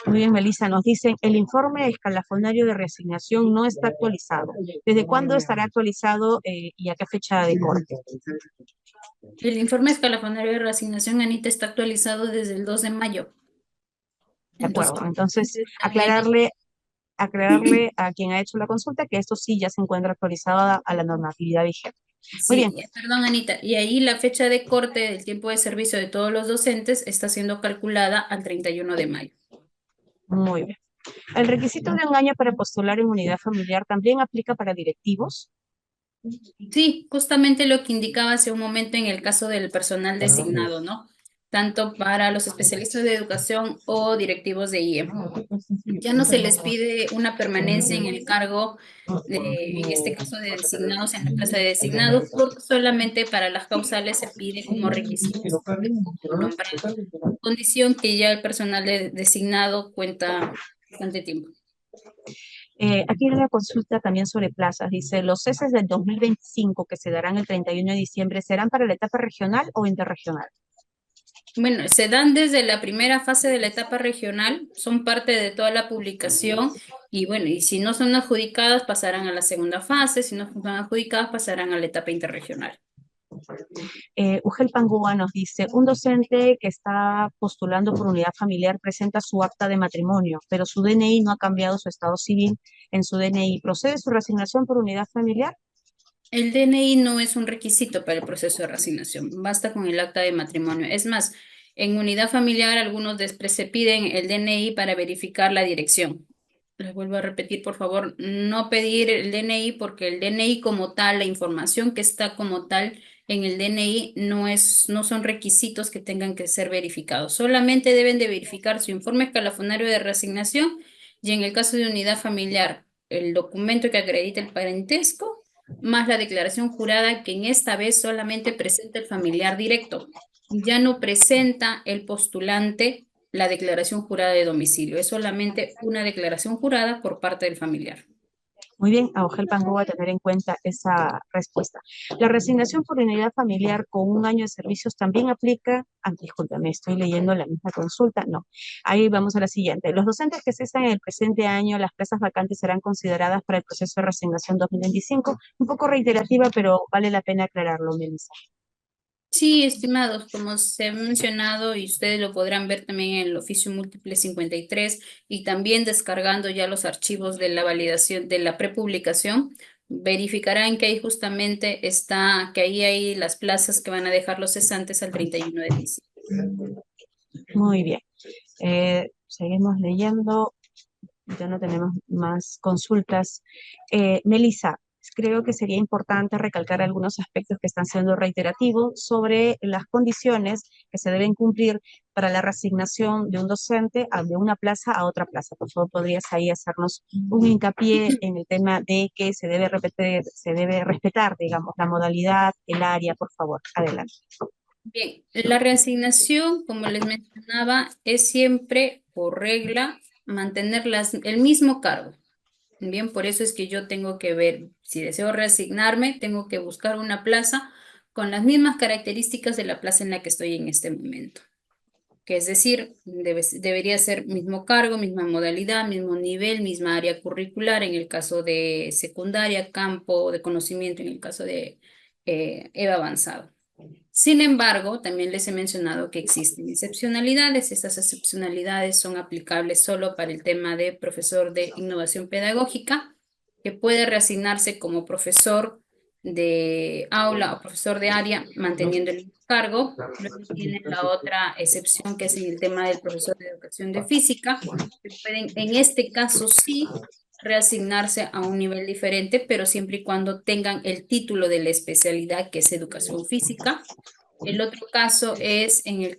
Muy bien, Melissa, nos dicen, el informe escalafonario de resignación no está actualizado. ¿Desde cuándo estará actualizado y a qué fecha de corte? El informe escalafonario de reasignación, Anita, está actualizado desde el 2 de mayo. De acuerdo, entonces También aclararle a quien ha hecho la consulta que esto sí ya se encuentra actualizado a la normatividad vigente. Muy bien. sí, perdón, Anita, y ahí la fecha de corte del tiempo de servicio de todos los docentes está siendo calculada al 31 de mayo. Muy bien. ¿El requisito de un año para postular en unidad familiar también aplica para directivos? Sí, justamente lo que indicaba hace un momento en el caso del personal designado, ¿no? Tanto para los especialistas de educación o directivos de IE. Ya no se les pide una permanencia en el cargo, en este caso de designados en la plaza de designados, porque solamente para las causales se pide como requisito como nombrado, condición que ya el personal designado cuenta bastante tiempo. Aquí hay una consulta también sobre plazas. Dice, ¿los ceses del 2025 que se darán el 31 de diciembre serán para la etapa regional o interregional? Bueno, se dan desde la primera fase de la etapa regional, son parte de toda la publicación y bueno, y si no son adjudicadas pasarán a la segunda fase, si no son adjudicadas pasarán a la etapa interregional. Ugel Pangúa nos dice, un docente que está postulando por unidad familiar presenta su acta de matrimonio, pero su DNI no ha cambiado su estado civil en su DNI. ¿Procede su resignación por unidad familiar? El DNI no es un requisito para el proceso de reasignación, basta con el acta de matrimonio. Es más, en unidad familiar algunos se piden el DNI para verificar la dirección. Les vuelvo a repetir, por favor, no pedir el DNI porque el DNI como tal, la información que está como tal en el DNI no son requisitos que tengan que ser verificados. Solamente deben de verificar su informe escalafonario de reasignación y en el caso de unidad familiar, el documento que acredita el parentesco más la declaración jurada que en esta vez solamente presenta el familiar directo. Ya no presenta el postulante la declaración jurada de domicilio. Es solamente una declaración jurada por parte del familiar. Muy bien, a Ugel Pangúa a tener en cuenta esa respuesta. La resignación por unidad familiar con un año de servicios también aplica, discúlpame, estoy leyendo la misma consulta, no. Ahí vamos a la siguiente. Los docentes que cesan en el presente año, las plazas vacantes serán consideradas para el proceso de resignación 2025. Un poco reiterativa, pero vale la pena aclararlo, Melissa. Sí, estimados, como se ha mencionado y ustedes lo podrán ver también en el oficio múltiple 53 y también descargando ya los archivos de la validación de la prepublicación, verificarán que ahí justamente está, que ahí hay las plazas que van a dejar los cesantes al 31 de diciembre. Muy bien. Seguimos leyendo. Ya no tenemos más consultas. Melissa, creo que sería importante recalcar algunos aspectos que están siendo reiterativos sobre las condiciones que se deben cumplir para la reasignación de un docente de una plaza a otra plaza. Por favor, podrías ahí hacernos un hincapié en el tema de que se debe repetir, se debe respetar, digamos, la modalidad, el área, por favor. Adelante. Bien, la reasignación, como les mencionaba, es siempre por regla mantener el mismo cargo. Bien, por eso es que yo tengo que ver, si deseo reasignarme, tengo que buscar una plaza con las mismas características de la plaza en la que estoy en este momento. Que es decir, debería ser mismo cargo, misma modalidad, mismo nivel, misma área curricular en el caso de secundaria, campo de conocimiento en el caso de EVA avanzado. Sin embargo, también les he mencionado que existen excepcionalidades. Estas excepcionalidades son aplicables solo para el tema de profesor de innovación pedagógica, que puede reasignarse como profesor de aula o profesor de área manteniendo el cargo. Luego tienen la otra excepción que es en el tema del profesor de educación de física, que pueden en este caso sí reasignarse a un nivel diferente, pero siempre y cuando tengan el título de la especialidad que es educación física. El otro caso es en el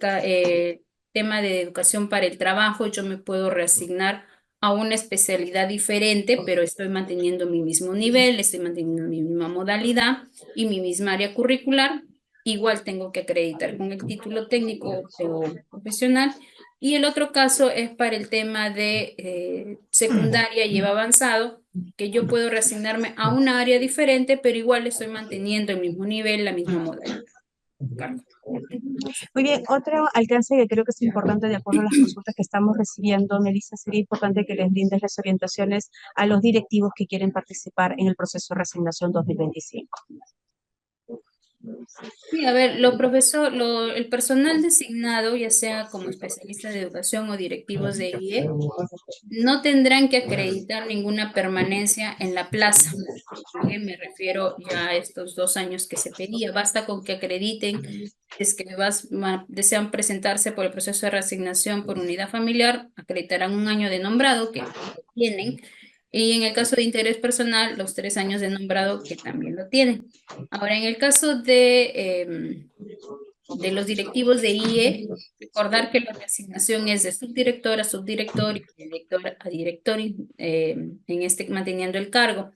tema de educación para el trabajo, yo me puedo reasignar a una especialidad diferente, pero estoy manteniendo mi mismo nivel, estoy manteniendo mi misma modalidad y mi misma área curricular. Igual tengo que acreditar con el título técnico o profesional. Y el otro caso es para el tema de secundaria y avanzado, que yo puedo reasignarme a una área diferente, pero igual estoy manteniendo el mismo nivel, la misma modalidad. Carlos. Muy bien, otro alcance que creo que es importante de acuerdo a las consultas que estamos recibiendo, Melissa, sería importante que les brindes las orientaciones a los directivos que quieren participar en el proceso de reasignación 2025. Sí, a ver, el personal designado, ya sea como especialista de educación o directivos de IE, no tendrán que acreditar ninguna permanencia en la plaza. Bien, me refiero ya a estos 2 años que se pedía. Basta con que acrediten, es que desean presentarse por el proceso de reasignación por unidad familiar, acreditarán un año de nombrado que tienen, y en el caso de interés personal, los 3 años de nombrado que también lo tienen. Ahora, en el caso de los directivos de IE, recordar que la reasignación es de subdirector a subdirector y director a director, manteniendo el cargo.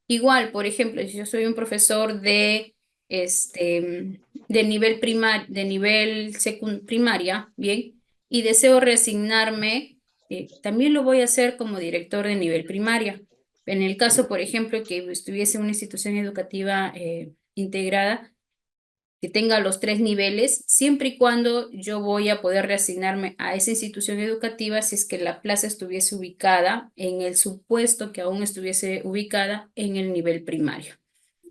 Igual, por ejemplo, si yo soy un profesor de nivel primaria, bien, y deseo reasignarme, también lo voy a hacer como director de nivel primaria. En el caso, por ejemplo, que estuviese en una institución educativa integrada, que tenga los 3 niveles, siempre y cuando yo voy a poder reasignarme a esa institución educativa si es que la plaza estuviese ubicada en el supuesto que aún estuviese ubicada en el nivel primario.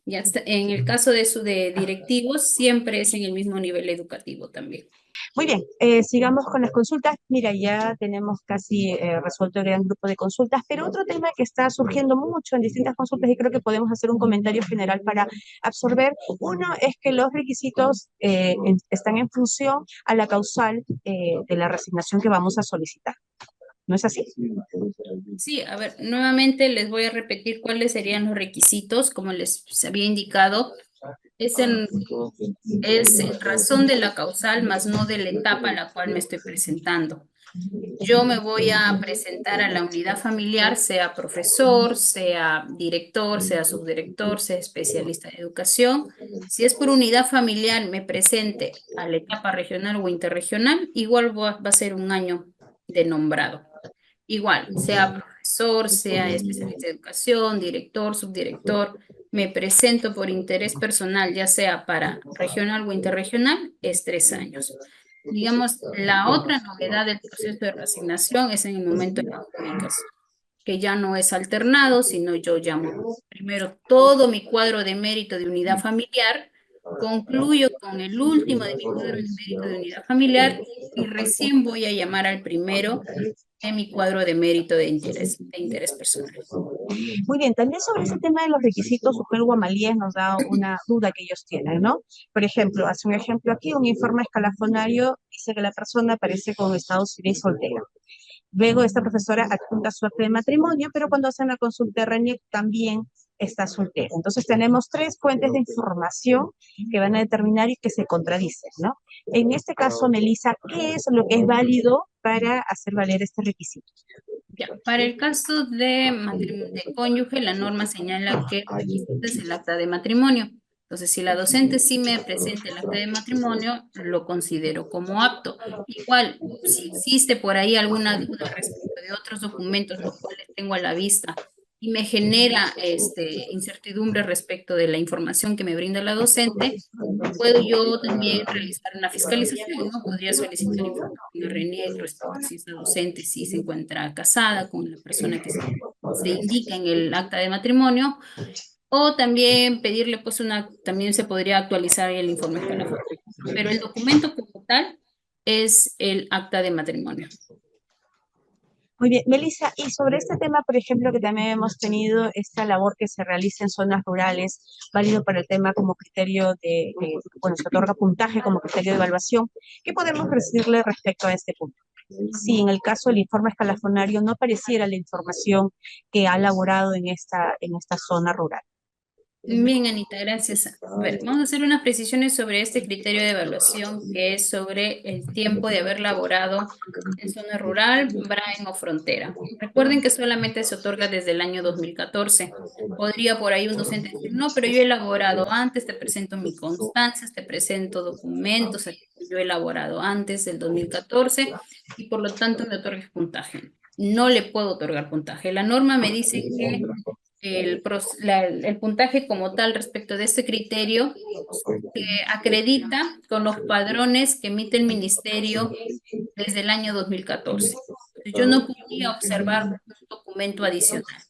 Ya está, en el caso de directivos, siempre es en el mismo nivel educativo también. Muy bien, sigamos con las consultas. Mira, ya tenemos casi resuelto el gran grupo de consultas, pero otro tema que está surgiendo mucho en distintas consultas y creo que podemos hacer un comentario general para absorber. Uno es que los requisitos están en función a la causal de la resignación que vamos a solicitar. ¿No es así? Sí, a ver, nuevamente les voy a repetir cuáles serían los requisitos, como les había indicado. Es en razón de la causal, más no de la etapa a la cual me estoy presentando. Yo me voy a presentar a la unidad familiar, sea profesor, sea director, sea subdirector, sea especialista de educación. Si es por unidad familiar, me presente a la etapa regional o interregional, igual va a ser un año de nombrado. Igual, sea profesor, sea especialista de educación, director, subdirector, me presento por interés personal, ya sea para regional o interregional, es 3 años. Digamos, la otra novedad del proceso de reasignación es en el momento de la adjudicación, que ya no es alternado, sino yo llamo primero todo mi cuadro de mérito de unidad familiar, concluyo con el último de mi cuadro de mérito de unidad familiar y recién voy a llamar al primero de mi cuadro de mérito de interés personal. Muy bien, también sobre ese tema de los requisitos, Ujel Guamalíes nos da una duda que ellos tienen, ¿no? Por ejemplo, hace un ejemplo aquí, un informe escalafonario dice que la persona aparece con estado civil soltero. Luego esta profesora adjunta su acta de matrimonio, pero cuando hacen la consulta de RENIEC también está soltera. Entonces tenemos 3 fuentes de información que van a determinar y que se contradicen, ¿no? En este caso, Melissa, ¿qué es lo que es válido para hacer valer este requisito? Ya, para el caso de cónyuge, la norma señala que el requisito es el acta de matrimonio. Entonces, si la docente sí me presenta el acta de matrimonio, lo considero como apto. Igual, si existe por ahí alguna duda respecto de otros documentos, los cuales tengo a la vista, y me genera incertidumbre respecto de la información que me brinda la docente, puedo yo también realizar una fiscalización, ¿no? Podría solicitar información a RENIEC respecto a si esta docente sí se encuentra casada con la persona que se indica en el acta de matrimonio, o también pedirle, pues, también se podría actualizar el informe escalafón. Pero el documento como tal es el acta de matrimonio. Muy bien, Melissa, y sobre este tema, por ejemplo, que también hemos tenido esta labor que se realiza en zonas rurales, válido para el tema como criterio bueno, se otorga puntaje como criterio de evaluación, ¿qué podemos decirle respecto a este punto? Si en el caso del informe escalafonario no apareciera la información que ha elaborado en esta zona rural. Bien, Anita, gracias. A ver, vamos a hacer unas precisiones sobre este criterio de evaluación que es sobre el tiempo de haber laborado en zona rural, BRAEN o frontera. Recuerden que solamente se otorga desde el año 2014. Podría por ahí un docente decir, no, pero yo he elaborado antes, te presento mi constancias, te presento documentos, yo he elaborado antes del 2014 y por lo tanto me otorgues puntaje. No le puedo otorgar puntaje. La norma me dice que el puntaje como tal respecto de este criterio se acredita con los padrones que emite el ministerio desde el año 2014. Yo no podía observar un documento adicional.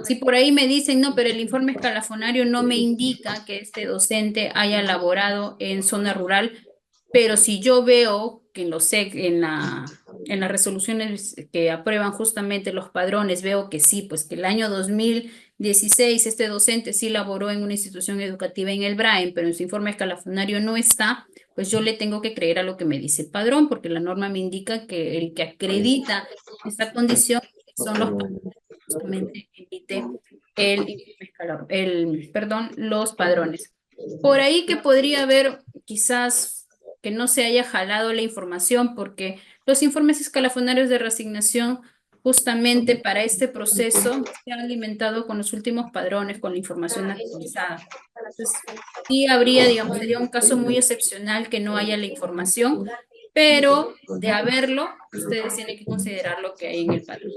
Si por ahí me dicen, no, pero el informe escalafonario no me indica que este docente haya elaborado en zona rural, pero si yo veo que en las resoluciones que aprueban justamente los padrones, veo que sí, pues que el año 2016 este docente sí laboró en una institución educativa en el BRAEN, pero en su informe escalafonario no está, pues yo le tengo que creer a lo que me dice el padrón, porque la norma me indica que el que acredita esta condición son los padrones que justamente emite los padrones. Por ahí que podría haber quizás que no se haya jalado la información porque los informes escalafonarios de reasignación justamente para este proceso se han alimentado con los últimos padrones, con la información actualizada. Entonces, sí habría, digamos, sería un caso muy excepcional que no haya la información, pero de haberlo, ustedes tienen que considerar lo que hay en el padrón.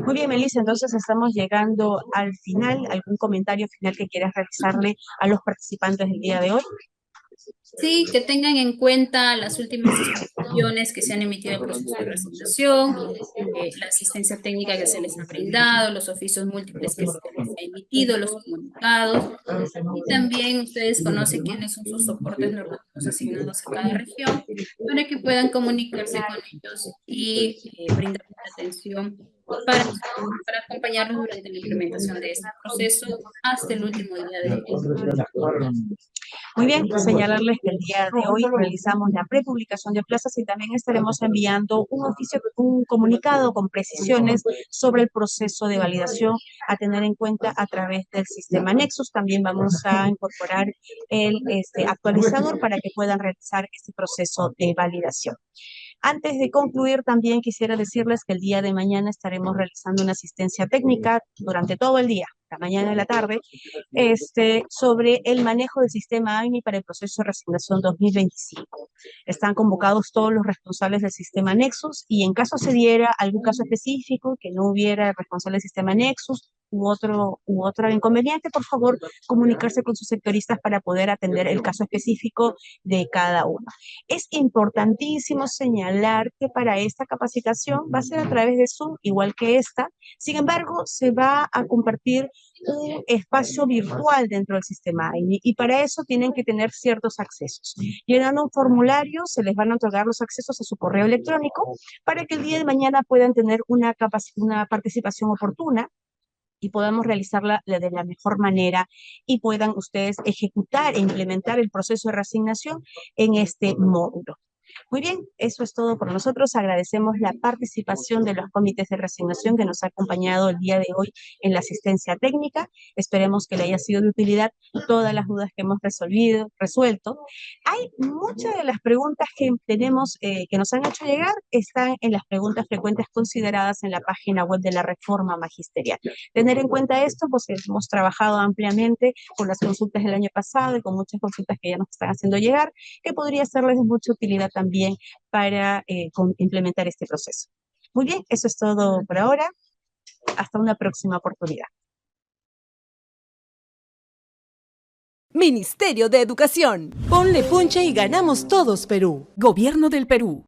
Muy bien, Melissa, entonces estamos llegando al final. ¿Algún comentario final que quieras realizarle a los participantes del día de hoy? Sí, que tengan en cuenta las últimas disposiciones que se han emitido en el proceso de resignación, la asistencia técnica que se les ha brindado, los oficios múltiples que se les ha emitido, los comunicados, y también ustedes conocen quiénes son sus soportes normativos asignados a cada región para que puedan comunicarse con ellos y brindarles atención para acompañarlos durante la implementación de este proceso hasta el último día de Muy bien, señalarles que el día de hoy realizamos la prepublicación de plazas y también estaremos enviando un comunicado con precisiones sobre el proceso de validación a tener en cuenta a través del sistema Nexus. También vamos a incorporar el actualizador para que puedan realizar este proceso de validación. Antes de concluir, también quisiera decirles que el día de mañana estaremos realizando una asistencia técnica durante todo el día, la mañana y la tarde, sobre el manejo del sistema AINI para el proceso de resignación 2025. Están convocados todos los responsables del sistema Nexus y en caso se diera algún caso específico que no hubiera responsable del sistema Nexus u otro inconveniente, por favor, comunicarse con sus sectoristas para poder atender el caso específico de cada uno. Es importantísimo señalar que para esta capacitación va a ser a través de Zoom, igual que esta. Sin embargo, se va a compartir un espacio virtual dentro del sistema AINI y para eso tienen que tener ciertos accesos. Llenando un formulario, se les van a otorgar los accesos a su correo electrónico para que el día de mañana puedan tener una participación oportuna y podamos realizarla de la mejor manera y puedan ustedes ejecutar e implementar el proceso de reasignación en este módulo. Muy bien, eso es todo por nosotros. Agradecemos la participación de los comités de reasignación que nos ha acompañado el día de hoy en la asistencia técnica. Esperemos que le haya sido de utilidad todas las dudas que hemos resuelto. Hay muchas de las preguntas que tenemos, que nos han hecho llegar, están en las preguntas frecuentes consideradas en la página web de la Reforma Magisterial. Tener en cuenta esto, pues hemos trabajado ampliamente con las consultas del año pasado y con muchas consultas que ya nos están haciendo llegar, que podría serles de mucha utilidad también para implementar este proceso. Muy bien, eso es todo por ahora. Hasta una próxima oportunidad. Ministerio de Educación. Ponle punche y ganamos todos Perú. Gobierno del Perú.